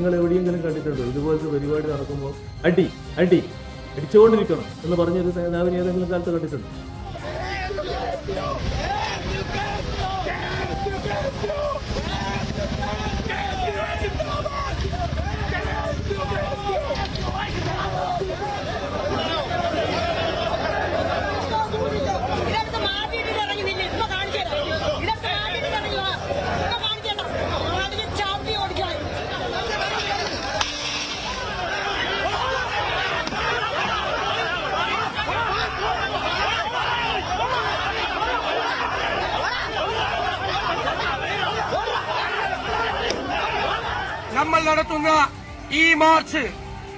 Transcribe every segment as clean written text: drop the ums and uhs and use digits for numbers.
നിങ്ങൾ എവിടെയെങ്കിലും കണ്ടിട്ടുണ്ടോ ഇതുപോലത്തെ പരിപാടി നടക്കുമ്പോൾ അടിച്ചുകൊണ്ടിരിക്കണം എന്ന് പറഞ്ഞൊരു നേതാവിനെ ഏതെങ്കിലും കാലത്ത് കണ്ടിട്ടുണ്ടോ? നമ്മൾ നടത്തുന്ന ഈ മാർച്ച്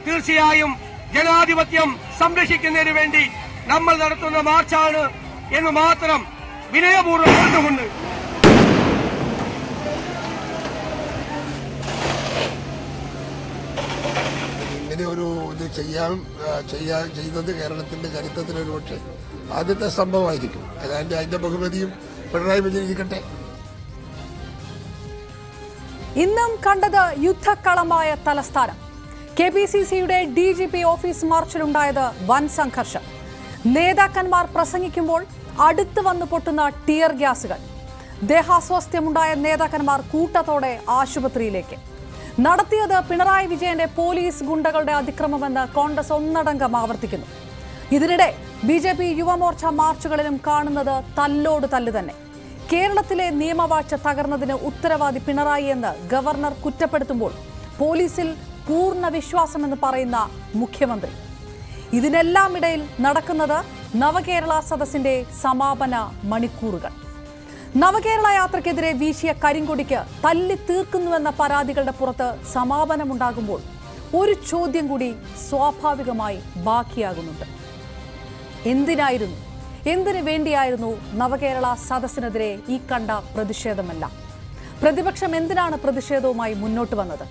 തീർച്ചയായും ജനാധിപത്യം സംരക്ഷിക്കുന്നതിന് വേണ്ടി നമ്മൾ നടത്തുന്ന മാർച്ചാണ് എന്ന് മാത്രം വിനയപൂർവ്വം പറഞ്ഞുകൊണ്ട് ഇങ്ങനെ ഒരു ഇത് ചെയ്യുന്നത് കേരളത്തിന്റെ ചരിത്രത്തിൽ ഒരുപക്ഷെ ആദ്യത്തെ സംഭവമായിരിക്കും. അതിന്റെ ബഹുമതിയും പിണറായി വിജയൻ ഇരിക്കട്ടെ. ഇന്നും കണ്ടത് യുദ്ധക്കളമായ തലസ്ഥാനം. KPCCയുടെ DGP ഓഫീസ് മാർച്ചിലുണ്ടായത് വൻ സംഘർഷം. നേതാക്കന്മാർ പ്രസംഗിക്കുമ്പോൾ അടുത്ത് വന്നു പൊട്ടുന്ന ടിയർ ഗ്യാസുകൾ. ദേഹാസ്വാസ്ഥ്യമുണ്ടായ നേതാക്കന്മാർ കൂട്ടത്തോടെ ആശുപത്രിയിലേക്ക്. നടത്തിയത് പിണറായി വിജയന്റെ പോലീസ് ഗുണ്ടകളുടെ അതിക്രമമെന്ന് കോൺഗ്രസ് ഒന്നടങ്കം ആവർത്തിക്കുന്നു. ഇതിനിടെ BJP യുവമോർച്ച മാർച്ചുകളിലും കാണുന്നത് തല്ലോട് തല്ല് തന്നെ. കേരളത്തിലെ നിയമവാഴ്ച തകർന്നതിന് ഉത്തരവാദി പിണറായി എന്ന് ഗവർണർ കുറ്റപ്പെടുത്തുമ്പോൾ പോലീസിൽ പൂർണ്ണ വിശ്വാസമെന്ന് പറയുന്ന മുഖ്യമന്ത്രി. ഇതിനെല്ലാം ഇടയിൽ നടക്കുന്നത് നവകേരള സദസ്സിന്റെ സമാപന മണിക്കൂറുകൾ. നവകേരള യാത്രയ്ക്കെതിരെ വീശിയ കരിങ്കൊടിക്ക് തല്ലി തീർക്കുന്നുവെന്ന പരാതികളുടെ പുറത്ത് സമാപനമുണ്ടാകുമ്പോൾ ഒരു ചോദ്യം കൂടി സ്വാഭാവികമായി ബാക്കിയാകുന്നുണ്ട്. എന്തിനു വേണ്ടിയായിരുന്നു നവകേരള സദസ്സിനെതിരെ ഈ കണ്ട പ്രതിഷേധമല്ല? പ്രതിപക്ഷം എന്തിനാണ് പ്രതിഷേധവുമായി മുന്നോട്ട് വന്നത്?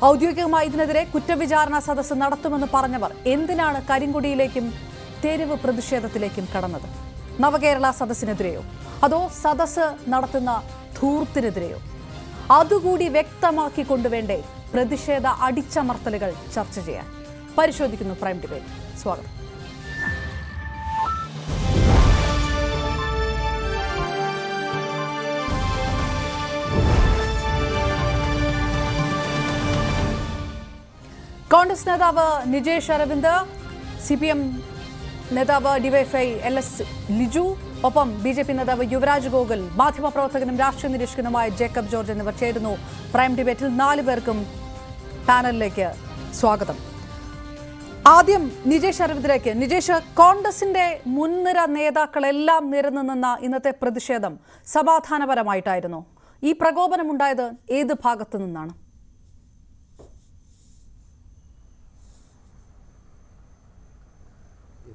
ഔദ്യോഗികമായി ഇതിനെതിരെ കുറ്റവിചാരണ സദസ്സ് നടത്തുമെന്ന് പറഞ്ഞവർ എന്തിനാണ് കരിങ്കൊടിയിലേക്കും തെരുവ് പ്രതിഷേധത്തിലേക്കും കടന്നത്? നവകേരള സദസ്സിനെതിരെയോ അതോ സദസ്സ് നടത്തുന്ന ധൂർത്തിനെതിരെയോ? അതുകൂടി വ്യക്തമാക്കി കൊണ്ടുവേണ്ടേ പ്രതിഷേധ അടിച്ചമർത്തലുകൾ ചർച്ച ചെയ്യാൻ? പരിശോധിക്കുന്നു പ്രൈം ഡിബേറ്റ്. സ്വാഗതം. കോൺഗ്രസ് നേതാവ് നിജേഷ് അരവിന്ദ്, CPM നേതാവ് DYFI LS ലിജു, ഒപ്പം BJP നേതാവ് യുവരാജ് ഗോകുൽ, മാധ്യമപ്രവർത്തകനും രാഷ്ട്രീയ നിരീക്ഷകനുമായ ജേക്കബ് ജോർജ് എന്നിവർ ചേരുന്നു പ്രൈം ഡിബേറ്റിൽ. 4 പേർക്കും പാനലിലേക്ക് സ്വാഗതം. ആദ്യം നിജേഷ് അരവിന്ദിലേക്ക്. നിജേഷ്, കോൺഗ്രസിന്റെ മുൻനിര നേതാക്കളെല്ലാം നിരന്നു നിന്ന ഇന്നത്തെ പ്രതിഷേധം സമാധാനപരമായിട്ടായിരുന്നു. ഈ പ്രകോപനമുണ്ടായത് ഏത് ഭാഗത്തു നിന്നാണ്?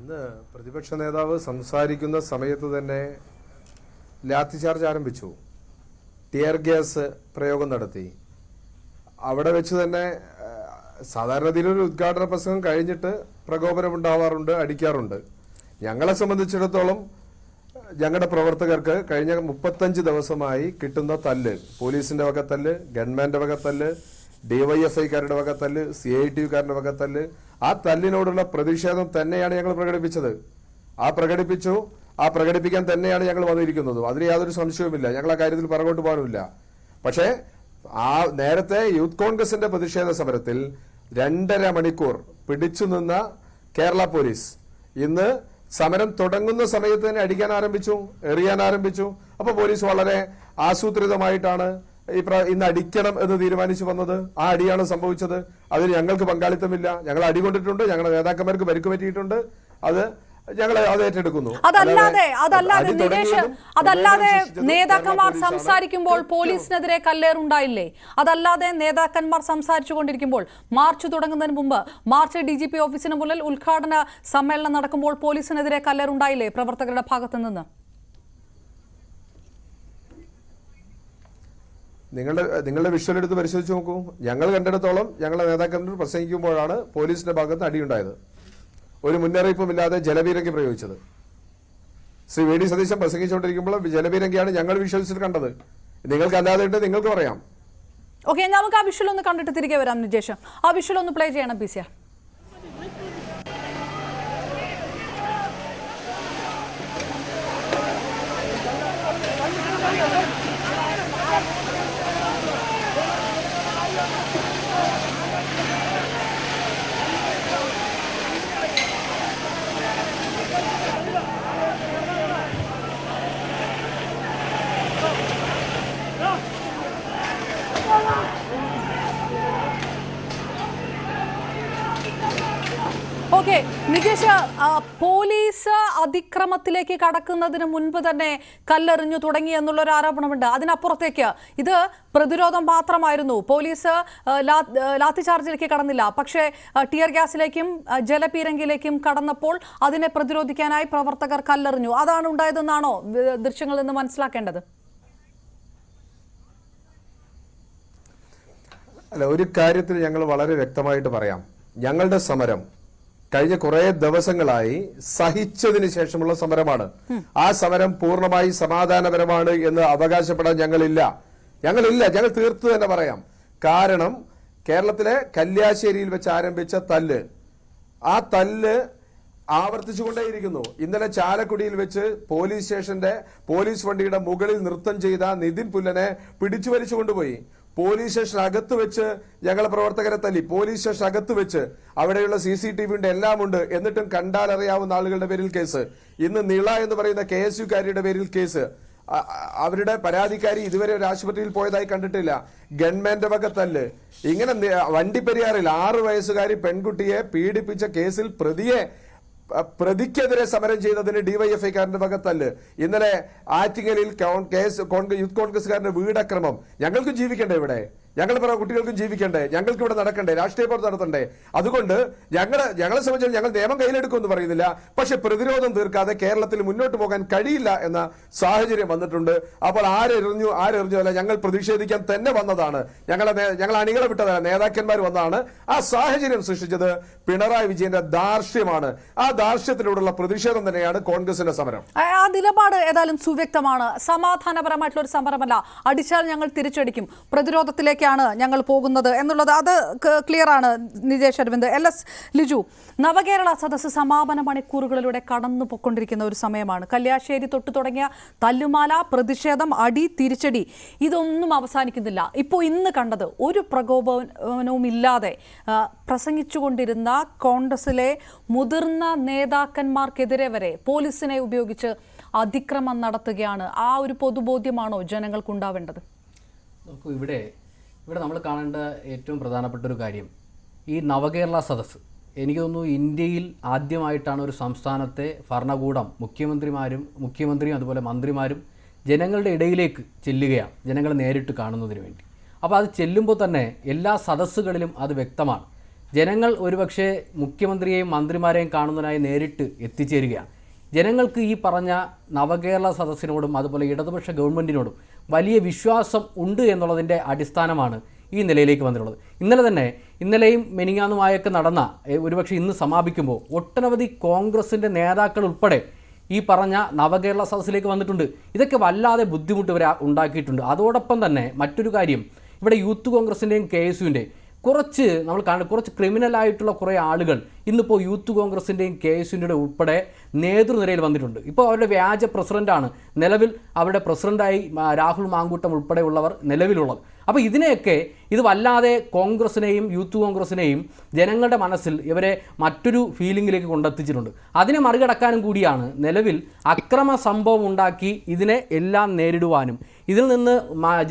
ഇന്ന് പ്രതിപക്ഷ നേതാവ് സംസാരിക്കുന്ന സമയത്ത് തന്നെ ലാത്തിചാർജ് ആരംഭിച്ചു, ടിയർ ഗ്യാസ് പ്രയോഗം നടത്തി. അവിടെ വെച്ച് തന്നെ സാധാരണ രീതിയിലൊരു ഉദ്ഘാടന പ്രസംഗം കഴിഞ്ഞിട്ട് പ്രകോപനം ഉണ്ടാവാറുണ്ട്, അടിക്കാറുണ്ട്. ഞങ്ങളെ സംബന്ധിച്ചിടത്തോളം ഞങ്ങളുടെ പ്രവർത്തകർക്ക് കഴിഞ്ഞ 35 ദിവസമായി കിട്ടുന്ന തല്ല്, പോലീസിന്റെ വകത്തല്ല്, ഗവൺമെന്റിന്റെ വകത്തല്ല്, DYFIക്കാരുടെ വകത്തല്ല്, CITUക്കാരുടെ വകത്തല്ല്, ആ തല്ലിനോടുള്ള പ്രതിഷേധം തന്നെയാണ് ഞങ്ങൾ പ്രകടിപ്പിച്ചത്. പ്രകടിപ്പിക്കാൻ തന്നെയാണ് ഞങ്ങൾ വന്നിരിക്കുന്നത്. അതിന് യാതൊരു സംശയവുമില്ല. ഞങ്ങൾ ആ കാര്യത്തിൽ പുറകോട്ട് പോകാനുമില്ല. പക്ഷേ നേരത്തെ യൂത്ത് കോൺഗ്രസിന്റെ പ്രതിഷേധ സമരത്തിൽ 2.5 മണിക്കൂർ പിടിച്ചു നിന്ന കേരള പോലീസ് ഇന്ന് സമരം തുടങ്ങുന്ന സമയത്ത് തന്നെ അടിക്കാൻ ആരംഭിച്ചു, എറിയാൻ ആരംഭിച്ചു. അപ്പൊ പോലീസ് വളരെ ആസൂത്രിതമായിട്ടാണ് ഇന്ന് അടിക്കണം എന്ന് തീരുമാനിച്ചു വന്നത്. ആ അടിയാണ് സംഭവിച്ചത്. അതിന് ഞങ്ങൾക്ക് പങ്കാളിത്തമില്ല. ഞങ്ങൾ അടികൊണ്ടിട്ടുണ്ട്, ഞങ്ങളുടെ നേതാക്കന്മാർക്ക് പരിക്ക് പറ്റിയിട്ടുണ്ട്. അത് ഞങ്ങൾ അത് ഏറ്റെടുക്കുന്നു. അതല്ലാതെ നേതാക്കന്മാർ സംസാരിക്കുമ്പോൾ പോലീസിനെതിരെ കല്ലേറുണ്ടായില്ലേ? അതല്ലാതെ നേതാക്കന്മാർ സംസാരിച്ചു കൊണ്ടിരിക്കുമ്പോൾ മാർച്ച് തുടങ്ങുന്നതിന് മുമ്പ് മാർച്ച് DGP ഓഫീസിന് മുന്നിൽ ഉദ്ഘാടന സമ്മേളനം നടക്കുമ്പോൾ പോലീസിനെതിരെ കല്ലേറുണ്ടായില്ലേ പ്രവർത്തകരുടെ ഭാഗത്തു നിന്ന്? നിങ്ങളുടെ വിഷ്വൽ എടുത്ത് പരിശോധിച്ച് നോക്കൂ. ഞങ്ങൾ കണ്ടെടുത്തോളം ഞങ്ങളുടെ നേതാക്കന്മാർ പ്രസംഗിക്കുമ്പോഴാണ് പോലീസിന്റെ ഭാഗത്ത് അടിയുണ്ടായത്. ഒരു മുന്നറിയിപ്പുമില്ലാതെ ജലപീരങ്കി പ്രയോഗിച്ചത്. ശ്രീ VD സതീശൻ പ്രസംഗിച്ചുകൊണ്ടിരിക്കുമ്പോൾ ജലപീരങ്കിയാണ് ഞങ്ങൾ വിഷ്വൽസിൽ കണ്ടത്. നിങ്ങൾക്ക് അല്ലാതെ നിങ്ങൾക്ക് പറയാം. ഓക്കെ, നമുക്ക് ആ വിഷ്വൽ ഒന്ന് കണ്ടിട്ട് തിരികെ വരാം. നിജേഷ്, ആ വിഷ്വൽ ഒന്ന് പ്ലേ ചെയ്യണം PCR. ഓക്കെ നിജേഷ്, പോലീസ് അതിക്രമത്തിലേക്ക് കടക്കുന്നതിന് മുൻപ് തന്നെ കല്ലെറിഞ്ഞു തുടങ്ങി എന്നുള്ളൊരു ആരോപണമുണ്ട്. അതിനപ്പുറത്തേക്ക് ഇത് പ്രതിരോധം മാത്രമായിരുന്നു. പോലീസ് ലാത്തി ചാർജിലേക്ക് കടന്നില്ല, പക്ഷേ ടിയർ ഗ്യാസിലേക്കും ജലപീരങ്കിയിലേക്കും കടന്നപ്പോൾ അതിനെ പ്രതിരോധിക്കാനായി പ്രവർത്തകർ കല്ലെറിഞ്ഞു. അതാണ് ഉണ്ടായതെന്നാണോ ദൃശ്യങ്ങളിൽ നിന്ന് മനസ്സിലാക്കേണ്ടത്? അല്ല, ഒരു കാര്യത്തിൽ ഞങ്ങൾ വളരെ വ്യക്തമായിട്ട് പറയാം. ഞങ്ങളുടെ സമരം കഴിഞ്ഞ കുറെ ദിവസങ്ങളായി സഹിച്ചതിന് ശേഷമുള്ള സമരമാണ്. ആ സമരം പൂർണ്ണമായി സമാധാനപരമാണ് എന്ന് അവകാശപ്പെടാൻ ഞങ്ങൾ തീർത്തു തന്നെ പറയാം. കാരണം കേരളത്തിലെ കല്യാശ്ശേരിയിൽ വെച്ച് ആരംഭിച്ച തല്ല്, ആ തല്ല് ആവർത്തിച്ചുകൊണ്ടേയിരിക്കുന്നു. ഇന്നലെ ചാലക്കുടിയിൽ വെച്ച് പോലീസ് സ്റ്റേഷന്റെ പോലീസ് വണ്ടിയുടെ മുകളിൽ നൃത്തം ചെയ്ത നിതിൻ പുല്ലനെ പിടിച്ചു വലിച്ചു കൊണ്ടുപോയി. പോലീസ് സ്റ്റേഷൻ അകത്ത് വെച്ച് ഞങ്ങളെ പ്രവർത്തകരെ തല്ലി. പോലീസ് സ്റ്റേഷൻ അകത്ത് വെച്ച് അവിടെയുള്ള CCTV ഉണ്ട്, എല്ലാം ഉണ്ട്. എന്നിട്ടും കണ്ടാലറിയാവുന്ന ആളുകളുടെ പേരിൽ കേസ്. ഇന്ന് നിള എന്ന് പറയുന്ന KSUകാരിയുടെ പേരിൽ കേസ്. അവരുടെ പരാതിക്കാരി ഇതുവരെ ഒരു ആശുപത്രിയിൽ പോയതായി കണ്ടിട്ടില്ല. ഗവൺമെന്റ് വക തല്ല്. ഇങ്ങനെ വണ്ടിപ്പെരിയാറിൽ 6 വയസ്സുകാരി പെൺകുട്ടിയെ പീഡിപ്പിച്ച കേസിൽ പ്രതിക്കെതിരെ സമരം ചെയ്തതിന് DYFIക്കാരന്റെ വകത്തല്ല്. ഇന്നലെ ആറ്റിങ്ങലിൽ യൂത്ത് കോൺഗ്രസ്സുകാരന്റെ വീടക്രമം. ഞങ്ങൾക്കും ജീവിക്കണ്ടേ ഇവിടെ? ഞങ്ങളുടെ കുട്ടികൾക്കും ജീവിക്കണ്ടേ? ഞങ്ങൾക്ക് ഇവിടെ നടക്കണ്ടേ? രാഷ്ട്രീയ പ്രവർത്തനം നടത്തണ്ടേ? അതുകൊണ്ട് ഞങ്ങളെ സംബന്ധിച്ച് ഞങ്ങൾ നിയമം കയ്യിലെടുക്കുമെന്ന് പറയുന്നില്ല, പക്ഷെ പ്രതിരോധം തീർക്കാതെ കേരളത്തിൽ മുന്നോട്ട് പോകാൻ കഴിയില്ല എന്ന സാഹചര്യം വന്നിട്ടുണ്ട്. അപ്പോൾ ആരെറിഞ്ഞു അല്ല, ഞങ്ങൾ പ്രതിഷേധിക്കാൻ തന്നെ വന്നതാണ്. ഞങ്ങൾ അണികളെ വിട്ടതല്ല, നേതാക്കന്മാർ വന്നതാണ്. ആ സാഹചര്യം സൃഷ്ടിച്ചത് പിണറായി വിജയന്റെ ധാർഷ്ട്യമാണ്. ആ ധാർഷ്ട്യത്തിലൂടെയുള്ള പ്രതിഷേധം തന്നെയാണ് കോൺഗ്രസിന്റെ സമരം. ആ നിലപാട് ഏതായാലും സുവ്യക്തമാണ്. സമാധാനപരമായിട്ടുള്ള ഒരു സമരമല്ല, അടിച്ചാൽ ഞങ്ങൾ തിരിച്ചടിക്കും, പ്രതിരോധത്തിലേക്ക് ഞങ്ങൾ പോകുന്നത് എന്നുള്ളത് അത് ക്ലിയർ ആണ്. നിജേഷ് അരവിന്ദ്, LS ലിജു, നവകേരള സദസ്സ് സമാപന മണിക്കൂറുകളിലൂടെ കടന്നു പോയിക്കൊണ്ടിരിക്കുന്ന ഒരു സമയമാണ്. കല്യാശ്ശേരി തൊട്ട് തുടങ്ങിയ തല്ലുമാല, പ്രതിഷേധം, അടി, തിരിച്ചടി, ഇതൊന്നും അവസാനിക്കുന്നില്ല. ഇപ്പോൾ ഇന്ന് കണ്ടത് ഒരു പ്രകോപനവും ഇല്ലാതെ പ്രസംഗിച്ചുകൊണ്ടിരുന്ന കോൺഗ്രസിലെ മുതിർന്ന നേതാക്കന്മാർക്കെതിരെ വരെ പോലീസിനെ ഉപയോഗിച്ച് അതിക്രമം നടത്തുകയാണ്. ആ ഒരു പൊതുബോധ്യമാണോ ജനങ്ങൾക്കുണ്ടാവേണ്ടത്? നോക്കൂ, ഇവിടെ നമ്മൾ കാണേണ്ട ഏറ്റവും പ്രധാനപ്പെട്ട ഒരു കാര്യം, ഈ നവകേരള സദസ്സ് എനിക്ക് തോന്നുന്നു ഇന്ത്യയിൽ ആദ്യമായിട്ടാണ് ഒരു സംസ്ഥാനത്തെ ഭരണകൂടം മുഖ്യമന്ത്രിയും അതുപോലെ മന്ത്രിമാരും ജനങ്ങളുടെ ഇടയിലേക്ക് ചെല്ലുകയാണ്, ജനങ്ങളെ നേരിട്ട് കാണുന്നതിന് വേണ്ടി. അപ്പോൾ അത് ചെല്ലുമ്പോൾ തന്നെ എല്ലാ സദസ്സുകളിലും അത് വ്യക്തമാണ്. ജനങ്ങൾ ഒരുപക്ഷെ മുഖ്യമന്ത്രിയെയും മന്ത്രിമാരെയും കാണുന്നതിനായി നേരിട്ട് എത്തിച്ചേരുകയാണ്. ജനങ്ങൾക്ക് ഈ പറഞ്ഞ നവകേരള സദസ്സിനോടും അതുപോലെ ഇടതുപക്ഷ ഗവൺമെൻറ്റിനോടും വലിയ വിശ്വാസം ഉണ്ട് എന്നുള്ളതിൻ്റെ അടിസ്ഥാനമാണ് ഈ നിലയിലേക്ക് വന്നിട്ടുള്ളത്. ഇന്നലെയും മെനിങ്ങാന്നുമായൊക്കെ നടന്ന, ഒരുപക്ഷെ ഇന്ന് സമാപിക്കുമ്പോൾ ഒട്ടനവധി കോൺഗ്രസിൻ്റെ നേതാക്കൾ ഉൾപ്പെടെ ഈ പറഞ്ഞ നവകേരള സദസ്സിലേക്ക് വന്നിട്ടുണ്ട്. ഇതൊക്കെ വല്ലാതെ ബുദ്ധിമുട്ട് ഇവരെ ഉണ്ടാക്കിയിട്ടുണ്ട്. അതോടൊപ്പം തന്നെ മറ്റൊരു കാര്യം, ഇവിടെ യൂത്ത് കോൺഗ്രസിൻ്റെയും KSUവിൻ്റെയും കുറച്ച് ക്രിമിനലായിട്ടുള്ള കുറേ ആളുകൾ ഇന്നിപ്പോൾ യൂത്ത് കോൺഗ്രസിൻ്റെയും KSUവിൻ്റെ ഉൾപ്പെടെ നേതൃനിരയിൽ വന്നിട്ടുണ്ട്. ഇപ്പോൾ അവരുടെ വ്യാജ പ്രസിഡന്റാണ് നിലവിൽ, അവരുടെ പ്രസിഡന്റായി രാഹുൽ മാങ്കൂട്ടം ഉൾപ്പെടെയുള്ളവർ നിലവിലുള്ളത്. അപ്പോൾ ഇത് വല്ലാതെ കോൺഗ്രസിനെയും യൂത്ത് കോൺഗ്രസിനെയും ജനങ്ങളുടെ മനസ്സിൽ ഇവരെ മറ്റൊരു ഫീലിംഗിലേക്ക് കൊണ്ടെത്തിച്ചിട്ടുണ്ട്. അതിനെ മറികടക്കാനും കൂടിയാണ് നിലവിൽ അക്രമ സംഭവം ഉണ്ടാക്കി ഇതിനെ എല്ലാം നേരിടുവാനും ഇതിൽ നിന്ന്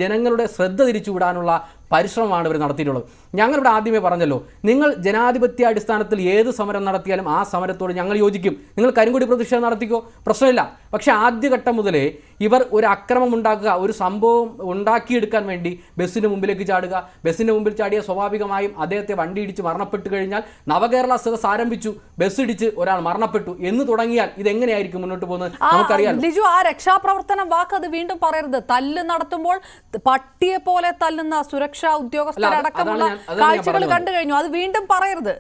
ജനങ്ങളുടെ ശ്രദ്ധ തിരിച്ചുവിടാനുള്ള പരിശ്രമമാണ് ഇവർ നടത്തിയിട്ടുള്ളത്. ഞങ്ങളിവിടെ ആദ്യമേ പറഞ്ഞല്ലോ, നിങ്ങൾ ജനാധിപത്യാടിസ്ഥാനത്തിൽ ഏത് സമരം നടത്തിയാലും ആ സമരത്തോട് ഞങ്ങൾ യോജിക്കും. നിങ്ങൾ കരിങ്കൊടി പ്രതിഷേധം നടത്തിക്കോ, പ്രശ്നമില്ല. പക്ഷേ ആദ്യഘട്ടം മുതലേ ഇവർ ഒരു അക്രമം ഉണ്ടാക്കുക, ഒരു സംഭവം ഉണ്ടാക്കിയെടുക്കാൻ വേണ്ടി ബസ്സിന് മുമ്പിലേക്ക് ചാടുക, ബസ്സിന് മുമ്പിൽ ചാടിയ സ്വാഭാവികമായും അദ്ദേഹത്തെ വണ്ടി ഇടിച്ച് മരണപ്പെട്ടു കഴിഞ്ഞാൽ നവകേരള സദസ്സ് ആരംഭിച്ചു, ബസ് ഇടിച്ച് ഒരാൾ മരണപ്പെട്ടു എന്ന് തുടങ്ങിയാൽ ഇതെങ്ങനെയായിരിക്കും മുന്നോട്ട് പോകുന്നത് നമുക്കറിയാം. ലിജു, ആ രക്ഷാപ്രവർത്തനം വാക്ക് അത് വീണ്ടും പറയരുത്. തല്ല് നടത്തുമ്പോൾ പട്ടിയെ പോലെ തല്ലുന്ന സുരക്ഷാ ഉദ്യോഗസ്ഥരടക്കമുള്ള കാഴ്ചകൾ കണ്ടു കഴിഞ്ഞു. അത് വീണ്ടും പറയരുത്.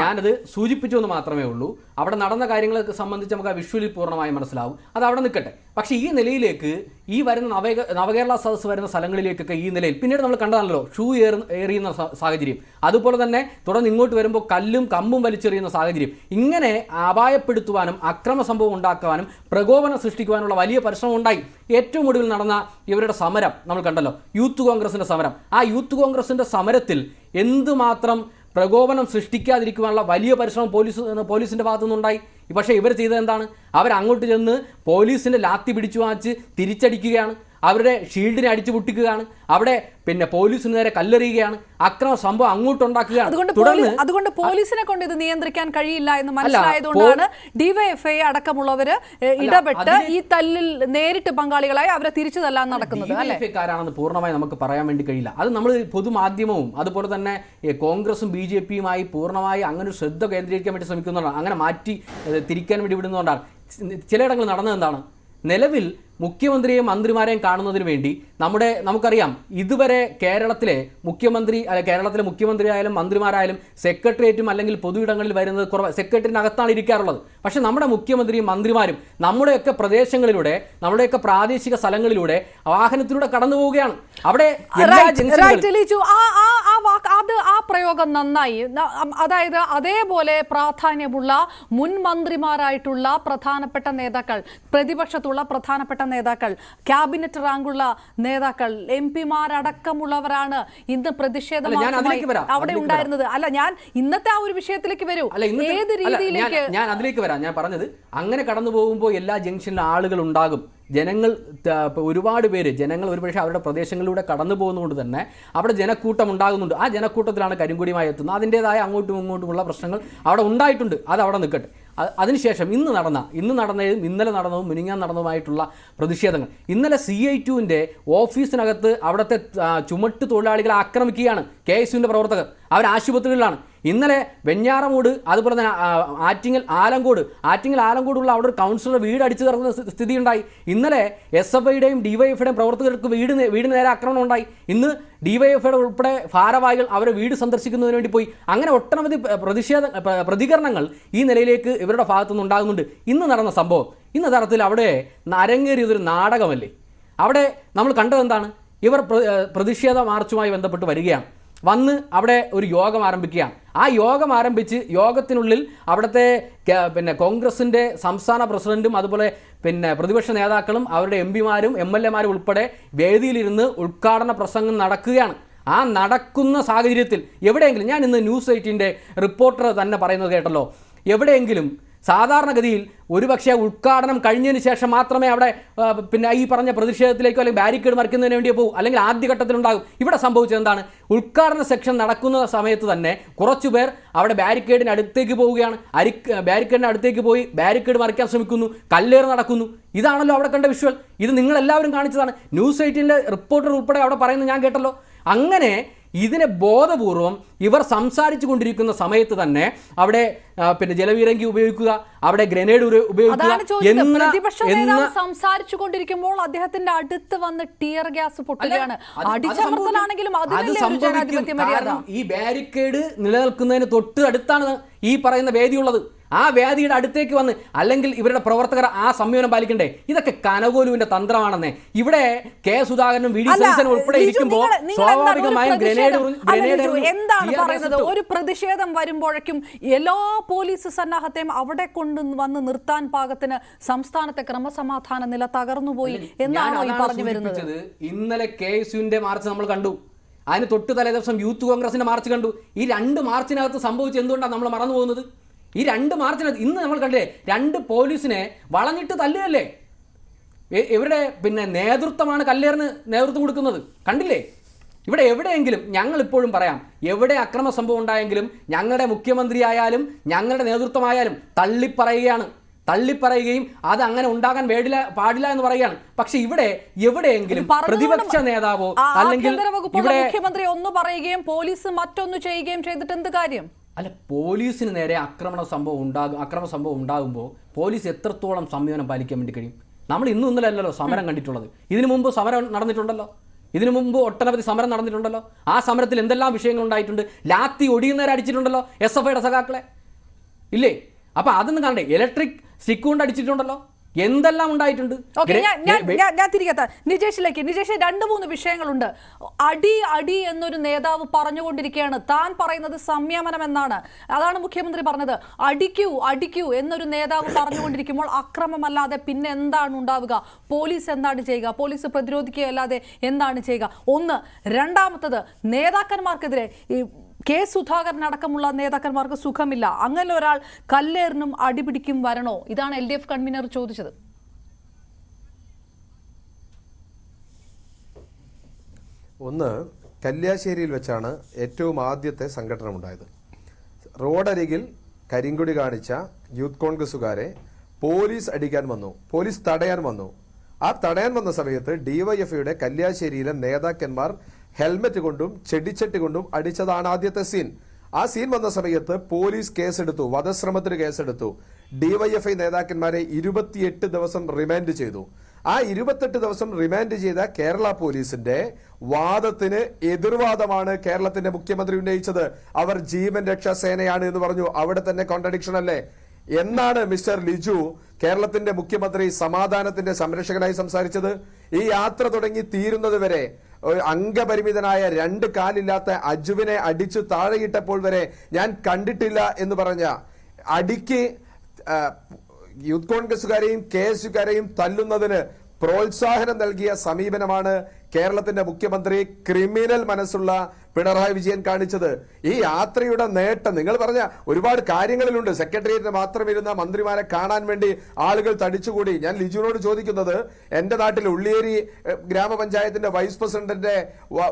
ഞാനത് സൂചിപ്പിച്ചു എന്ന് മാത്രമേ ഉള്ളൂ. അവിടെ നടന്ന കാര്യങ്ങളെ സംബന്ധിച്ച് നമുക്ക് ആ വിഷ്വലി പൂർണ്ണമായി മനസ്സിലാവും. അത് അവിടെ നിൽക്കട്ടെ. പക്ഷേ ഈ നിലയിലേക്ക് ഈ വരുന്ന നവകേരള സദസ്സ് വരുന്ന സ്ഥലങ്ങളിലേക്കൊക്കെ ഈ നിലയിൽ പിന്നീട് നമ്മൾ കണ്ടതാണല്ലോ ഷൂ എറിയുന്ന സാഹചര്യം, അതുപോലെ തന്നെ തുടർന്ന് ഇങ്ങോട്ട് വരുമ്പോൾ കല്ലും കമ്പും വലിച്ചെറിയുന്ന സാഹചര്യം. ഇങ്ങനെ അപായപ്പെടുത്തുവാനും അക്രമ സംഭവം ഉണ്ടാക്കുവാനും പ്രകോപനം സൃഷ്ടിക്കുവാനുള്ള വലിയ പരിശ്രമം ഉണ്ടായി. ഏറ്റവും ഒടുവിൽ നടന്ന ഇവരുടെ സമരം നമ്മൾ കണ്ടല്ലോ, യൂത്ത് കോൺഗ്രസിന്റെ സമരം. ആ യൂത്ത് കോൺഗ്രസിന്റെ സമരത്തിൽ എന്തുമാത്രം പ്രകോപനം സൃഷ്ടിക്കാതിരിക്കുവാനുള്ള വലിയ പരിശ്രമം പോലീസിന്റെ ഭാഗത്തുനിന്നുണ്ടായി. പക്ഷേ ഇവർ ചെയ്തത് എന്താണ്? അവരങ്ങോട്ട് ചെന്ന് പോലീസിന്റെ ലാത്തി പിടിച്ചു വാങ്ങിച്ച് തിരിച്ചടിക്കുകയാണ്, അവരുടെ ഷീൽഡിനെ അടിച്ചു പൊട്ടിക്കുകയാണ്, അവിടെ പിന്നെ പോലീസിന് നേരെ കല്ലെറിയുകയാണ്, അക്രമ സംഭവം അങ്ങോട്ടുണ്ടാക്കുകയാണ്. അതുകൊണ്ട് പോലീസിനെ കൊണ്ട് ഇത് നിയന്ത്രിക്കാൻ കഴിയില്ല എന്ന് മനസ്സിലായതുകൊണ്ടാണ് ഡിവൈഎഫ്ഐ അടക്കമുള്ളവര് ഇടപെട്ട് ഈ തല്ലിൽ നേരിട്ട് പങ്കാളികളായി അവരെ തിരിച്ചു തല്ലാൻ നടക്കുന്നത്. ഡിവൈഎഫ്ഐക്കാരാണെന്ന് പൂർണ്ണമായി നമുക്ക് പറയാൻ വേണ്ടി കഴിയില്ല. അത് നമ്മൾ പൊതുമാധ്യമവും അതുപോലെ തന്നെ കോൺഗ്രസും BJPയുമായി പൂർണ്ണമായി അങ്ങനെ ഒരു ശ്രദ്ധ കേന്ദ്രീകരിക്കാൻ വേണ്ടി ശ്രമിക്കുന്നതുകൊണ്ടാണ്, അങ്ങനെ മാറ്റി തിരിക്കാൻ വേണ്ടി വിടുന്നതുകൊണ്ടാണ്. ചിലയിടങ്ങളിൽ നടന്നത് എന്താണ്? നിലവിൽ മുഖ്യമന്ത്രിയെയും മന്ത്രിമാരെയും കാണുന്നതിന് വേണ്ടി നമുക്കറിയാം, ഇതുവരെ കേരളത്തിലെ മുഖ്യമന്ത്രി ആയാലും മന്ത്രിമാരായാലും സെക്രട്ടേറിയറ്റും അല്ലെങ്കിൽ പൊതുയിടങ്ങളിൽ വരുന്നത് കുറവ്, സെക്രട്ടേറിയറ്റിനകത്താണ് ഇരിക്കാറുള്ളത്. പക്ഷെ നമ്മുടെ മുഖ്യമന്ത്രിയും മന്ത്രിമാരും നമ്മുടെയൊക്കെ പ്രദേശങ്ങളിലൂടെ, നമ്മുടെയൊക്കെ പ്രാദേശിക സ്ഥലങ്ങളിലൂടെ വാഹനത്തിലൂടെ കടന്നു പോവുകയാണ്. അവിടെ ആ പ്രയോഗം നന്നായി. അതായത് അതേപോലെ പ്രാധാന്യമുള്ള മുൻ മന്ത്രിമാരായിട്ടുള്ള പ്രധാനപ്പെട്ട നേതാക്കൾ, പ്രതിപക്ഷത്തുള്ള പ്രധാനപ്പെട്ട നേതാക്കൾ, ക്യാബിനറ്റ് റാങ്കുള്ള നേതാക്കൾ, MP-മാരടക്കമുള്ളവരാണ് ഇന്ന് പ്രതിഷേധമായി അവിടെ ഉണ്ടായിരുന്നത്. അല്ല, ഞാൻ ഇന്നത്തെ ആ ഒരു വിഷയത്തിലേക്ക് വരൂ. ഏത് രീതിയിലേക്ക് ഞാൻ അതിലേക്ക് വരാം. ഞാൻ പറഞ്ഞത്, അങ്ങനെ കടന്നു പോകുമ്പോൾ എല്ലാ ജംഗ്ഷനിലും ആളുകൾ ഉണ്ടാകും. ഒരുപാട് പേര് ജനങ്ങൾ ഒരുപക്ഷെ അവരുടെ പ്രദേശങ്ങളിലൂടെ കടന്നു പോകുന്നതുകൊണ്ട് തന്നെ അവിടെ ജനക്കൂട്ടം ഉണ്ടാകുന്നുണ്ട്. ആ ജനക്കൂട്ടത്തിലാണ് കരിങ്കൊടിയുമായി എത്തുന്നത്. അതിൻ്റെതായ അങ്ങോട്ടും ഇങ്ങോട്ടുമുള്ള പ്രശ്നങ്ങൾ അവിടെ ഉണ്ടായിട്ടുണ്ട്. അത് അവിടെ നിൽക്കട്ടെ. അതിനുശേഷം ഇന്ന് നടന്നതും ഇന്നലെ നടന്നതും മിനിങ്ങാൻ നടന്നതുമായിട്ടുള്ള പ്രതിഷേധങ്ങൾ. ഇന്നലെ CI2-ന്റെ ഓഫീസിനകത്ത് അവിടുത്തെ ചുമട്ട് തൊഴിലാളികളെ ആക്രമിക്കുകയാണ് KSUവിൻ്റെ പ്രവർത്തകർ. അവർ ആശുപത്രികളിലാണ്. ഇന്നലെ വെഞ്ഞാറമൂട്, അതുപോലെ തന്നെ ആറ്റിങ്ങൽ ആലങ്കോടുള്ള അവിടെ ഒരു കൗൺസിലർ വീട് അടിച്ചു തകർക്കുന്ന സ്ഥിതിയുണ്ടായി. ഇന്നലെ SFIയുടെയും DYFയുടെയും പ്രവർത്തകർക്ക് വീട് നേരെ ആക്രമണം ഉണ്ടായി. ഇന്ന് DYFയുടെ ഉൾപ്പെടെ ഭാരവാഹികൾ അവരെ വീട് സന്ദർശിക്കുന്നതിന് വേണ്ടി പോയി. അങ്ങനെ ഒട്ടനവധി പ്രതികരണങ്ങൾ ഈ നിലയിലേക്ക് ഇവരുടെ ഭാഗത്തുനിന്ന് ഉണ്ടാകുന്നുണ്ട്. ഇന്ന് നടന്ന സംഭവം, ഇന്ന് തരത്തിൽ അവിടെ അരങ്ങേറിയതൊരു നാടകമല്ലേ? അവിടെ നമ്മൾ കണ്ടത് എന്താണ്? ഇവർ പ്രതിഷേധ മാർച്ചുമായി ബന്ധപ്പെട്ട് വരികയാണ്. വന്ന് അവിടെ ഒരു യോഗം ആരംഭിക്കുകയാണ്. ആ യോഗം ആരംഭിച്ച് യോഗത്തിനുള്ളിൽ അവിടുത്തെ കോൺഗ്രസിൻ്റെ സംസ്ഥാന പ്രസിഡന്റും അതുപോലെ പ്രതിപക്ഷ നേതാക്കളും അവരുടെ MP-മാരും MLA-മാരും ഉൾപ്പെടെ വേദിയിലിരുന്ന് ഉദ്ഘാടന പ്രസംഗം നടക്കുകയാണ്. ആ നടക്കുന്ന സാഹചര്യത്തിൽ എവിടെയെങ്കിലും, ഞാൻ ഇന്ന് ന്യൂസ് 8-ന്റെ റിപ്പോർട്ടർ തന്നെ പറയുന്നത് കേട്ടല്ലോ, എവിടെയെങ്കിലും സാധാരണഗതിയിൽ ഒരുപക്ഷെ ഉദ്ഘാടനം കഴിഞ്ഞതിന് ശേഷം മാത്രമേ അവിടെ ഈ പറഞ്ഞ പ്രതിഷേധത്തിലേക്കോ അല്ലെങ്കിൽ ബാരിക്കേഡ് മറിക്കുന്നതിന് വേണ്ടിയോ പോകും, അല്ലെങ്കിൽ ആദ്യഘട്ടത്തിലുണ്ടാകും. ഇവിടെ സംഭവിച്ചത് എന്താണ്? ഉദ്ഘാടന സെക്ഷൻ നടക്കുന്ന സമയത്ത് തന്നെ കുറച്ചുപേർ അവിടെ ബാരിക്കേഡിന് അടുത്തേക്ക് പോവുകയാണ്. ബാരിക്കേഡിന് അടുത്തേക്ക് പോയി ബാരിക്കേഡ് മറിക്കാൻ ശ്രമിക്കുന്നു, കല്ലേറ് നടക്കുന്നു. ഇതാണല്ലോ അവിടെ കണ്ട വിഷ്വൽ. ഇത് നിങ്ങളെല്ലാവരും കാണിച്ചതാണ്. ന്യൂസ് 8-ന്റെ റിപ്പോർട്ടർ ഉൾപ്പെടെ അവിടെ പറയുന്നത് ഞാൻ കേട്ടല്ലോ. അങ്ങനെ ഇതിനെ ബോധപൂർവം ഇവർ സംസാരിച്ചു കൊണ്ടിരിക്കുന്ന സമയത്ത് തന്നെ അവിടെ ജലവീരങ്കി ഉപയോഗിക്കുക, അവിടെ ഗ്രനേഡ് ഉപയോഗിക്കുക. സംസാരിച്ചു കൊണ്ടിരിക്കുമ്പോൾ അദ്ദേഹത്തിന്റെ അടുത്ത് വന്ന് ടിയർ ഗ്യാസ് പൊട്ടുകയാണ്. ഈ ബാരിക്കേഡ് നിലനിൽക്കുന്നതിന് തൊട്ട് അടുത്താണ് ഈ പറയുന്ന വേദിയുള്ളത്. ആ വേദിയുടെ അടുത്തേക്ക് വന്ന്, അല്ലെങ്കിൽ ഇവരുടെ പ്രവർത്തകർ ആ സംയമനം പാലിക്കണ്ടേ? ഇതൊക്കെ കനകോലുവിന്റെ തന്ത്രമാണെന്നേ. ഇവിടെ K. സുധാകരനും VD സതീശനും ഉൾപ്പെടെ ഇരിക്കുമ്പോൾ സ്വാഭാവികമായും എന്താണ് പറയുന്നത്? ഒരു പ്രതിഷേധം വരുമ്പോഴേക്കും എല്ലാ പോലീസ് സന്നാഹത്തെയും അവിടെ കൊണ്ടുവന്ന് നിർത്താൻ പാകത്തിന് സംസ്ഥാനത്തെ ക്രമസമാധാന നില തകർന്നുപോയി എന്നാണോ ഈ പറഞ്ഞു വരുന്നത്? ഇന്നലെ KSUവിന്റെ മാർച്ച് നമ്മൾ കണ്ടു. അതിന് തൊട്ട് തലേ ദിവസം യൂത്ത് കോൺഗ്രസിന്റെ മാർച്ച് കണ്ടു. ഈ 2 മാർച്ചിനകത്ത് സംഭവിച്ചത് എന്തുകൊണ്ടാണ് നമ്മൾ മറന്നു പോകുന്നത്? ഈ 2 മാർച്ചിനകത്ത് ഇന്ന് നമ്മൾ കണ്ടില്ലേ, 2 പോലീസിനെ വളഞ്ഞിട്ട് തല്ലുകയല്ലേ? ഇവരുടെ നേതൃത്വമാണ് കല്ലേറിന് നേതൃത്വം കൊടുക്കുന്നത്. കണ്ടില്ലേ? ഇവിടെ എവിടെയെങ്കിലും, ഞങ്ങൾ ഇപ്പോഴും പറയാം, എവിടെ അക്രമ സംഭവം ഉണ്ടായെങ്കിലും ഞങ്ങളുടെ മുഖ്യമന്ത്രി ആയാലും ഞങ്ങളുടെ നേതൃത്വമായാലും തള്ളിപ്പറയുകയും അത് അങ്ങനെ ഉണ്ടാകാൻ പാടില്ല എന്ന് പറയുകയാണ്. പക്ഷെ ഇവിടെ എവിടെയെങ്കിലും പ്രതിപക്ഷ നേതാവോ അല്ലെങ്കിൽ മുഖ്യമന്ത്രി ഒന്ന് പറയുകയും പോലീസ് മറ്റൊന്ന് ചെയ്യുകയും ചെയ്തിട്ട് എന്ത് കാര്യം? അല്ല, പോലീസിന് നേരെ അക്രമ സംഭവം ഉണ്ടാകുമ്പോൾ പോലീസ് എത്രത്തോളം സംയമനം പാലിക്കാൻ വേണ്ടി കഴിയും? നമ്മൾ ഇന്നല്ലല്ലോ സമരം കണ്ടിട്ടുള്ളത്. ഇതിനു മുമ്പ് സമരം നടന്നിട്ടുണ്ടല്ലോ. ഇതിനു മുമ്പ് ഒട്ടനവധി സമരം നടന്നിട്ടുണ്ടല്ലോ. ആ സമരത്തിൽ എന്തെല്ലാം വിഷയങ്ങൾ ഉണ്ടായിട്ടുണ്ട്? ലാത്തി ഒടിയുന്നവരെ അടിച്ചിട്ടുണ്ടല്ലോ SFIയുടെ സഖാക്കളെ, ഇല്ലേ? അപ്പം അതൊന്നും കാണണ്ടേ? ഇലക്ട്രിക് സ്റ്റിക്ക് കൊണ്ട് അടിച്ചിട്ടുണ്ടല്ലോ. എന്തെല്ലാം ഉണ്ടായിട്ടുണ്ട്. ഓക്കെ, ഞാൻ തിരികെ നിജേഷിലേക്ക്. നിജേഷ്, 2-3 വിഷയങ്ങളുണ്ട്. അടി എന്നൊരു നേതാവ് പറഞ്ഞുകൊണ്ടിരിക്കുകയാണ്. താൻ പറയുന്നത് സംയമനം എന്നാണ്. അതാണ് മുഖ്യമന്ത്രി പറഞ്ഞത്. അടിക്കൂ എന്നൊരു നേതാവ് പറഞ്ഞുകൊണ്ടിരിക്കുമ്പോൾ അക്രമമല്ലാതെ പിന്നെ എന്താണ് ഉണ്ടാവുക? പോലീസ് എന്താണ് ചെയ്യുക? പോലീസ് പ്രതിരോധിക്കുകയല്ലാതെ എന്താണ് ചെയ്യുക? ഒന്ന്. രണ്ടാമത്തത്, നേതാക്കന്മാർക്കെതിരെ കെ സുധാകരൻ അടക്കമുള്ള നേതാക്കന്മാർക്ക് സുഖമില്ല. അങ്ങനെ ഒരാൾ കല്ലേറിനും അടിപിടിക്കും വരണോ? ഇതാണ് LDF കൺവീനർ ചോദിച്ചത്. ഒന്ന്, കല്യാശ്ശേരിയിൽ വെച്ചാണ് ഏറ്റവും ആദ്യത്തെ സംഘടന ഉണ്ടായത്. റോഡരികിൽ കരിങ്കൊടി കാണിച്ച യൂത്ത് കോൺഗ്രസുകാരെ പോലീസ് അടിക്കാൻ വന്നു, പോലീസ് തടയാൻ വന്നു. ആ തടയാൻ വന്ന സമയത്ത് ഡിവൈഎഫ്ഐയുടെ കല്യാശ്ശേരിയിലെ നേതാക്കന്മാർ ഹെൽമെറ്റ് കൊണ്ടും ചെടിച്ചട്ടി കൊണ്ടും അടിച്ചതാണ് ആദ്യത്തെ സീൻ. ആ സീൻ വന്ന സമയത്ത് പോലീസ് കേസെടുത്തു, വധശ്രമത്തിന് കേസെടുത്തു. ഡിവൈഎഫ്ഐ നേതാക്കന്മാരെ 28 ദിവസം റിമാൻഡ് ചെയ്തു. ആ 28 ദിവസം റിമാൻഡ് ചെയ്ത കേരള പോലീസിന്റെ വാദത്തിന് എതിർവാദമാണ് കേരളത്തിന്റെ മുഖ്യമന്ത്രി ഉന്നയിച്ചത്. അവർ ജീവൻ രക്ഷാ സേനയാണ് എന്ന് പറഞ്ഞു. അവിടെ തന്നെ കോൺട്രഡിക്ഷൻ അല്ലേ? എന്നാണ് മിസ്റ്റർ ലിജു, കേരളത്തിന്റെ മുഖ്യമന്ത്രി, സമാധാനത്തിന്റെ സംരക്ഷകനായി സംസാരിച്ചത്? ഈ യാത്ര തുടങ്ങി തീരുന്നത് വരെ അംഗപരിമിതനായ 2 കാലില്ലാത്ത അജുവിനെ അടിച്ചു താഴെയിട്ടപ്പോൾ വരെ ഞാൻ കണ്ടിട്ടില്ല എന്ന് പറഞ്ഞ അടിക്ക് യൂത്ത് കോൺഗ്രസുകാരെയും KSUക്കാരെയും തല്ലുന്നതിന് പ്രോത്സാഹനം നൽകിയ സമീപനമാണ് കേരളത്തിന്റെ മുഖ്യമന്ത്രി, ക്രിമിനൽ മനസ്സുള്ള പിണറായി വിജയൻ കാണിച്ചത്. ഈ യാത്രയുടെ നേട്ടം നിങ്ങൾ പറഞ്ഞ ഒരുപാട് കാര്യങ്ങളിലുണ്ട്. സെക്രട്ടേറിയറ്റിന് മാത്രം ഇരുന്ന മന്ത്രിമാരെ കാണാൻ വേണ്ടി ആളുകൾ തടിച്ചുകൂടി. ഞാൻ ലിജുവിനോട് ചോദിക്കുന്നത്, എന്റെ നാട്ടിൽ ഉള്ളിയേരി ഗ്രാമപഞ്ചായത്തിന്റെ വൈസ് പ്രസിഡന്റിന്റെ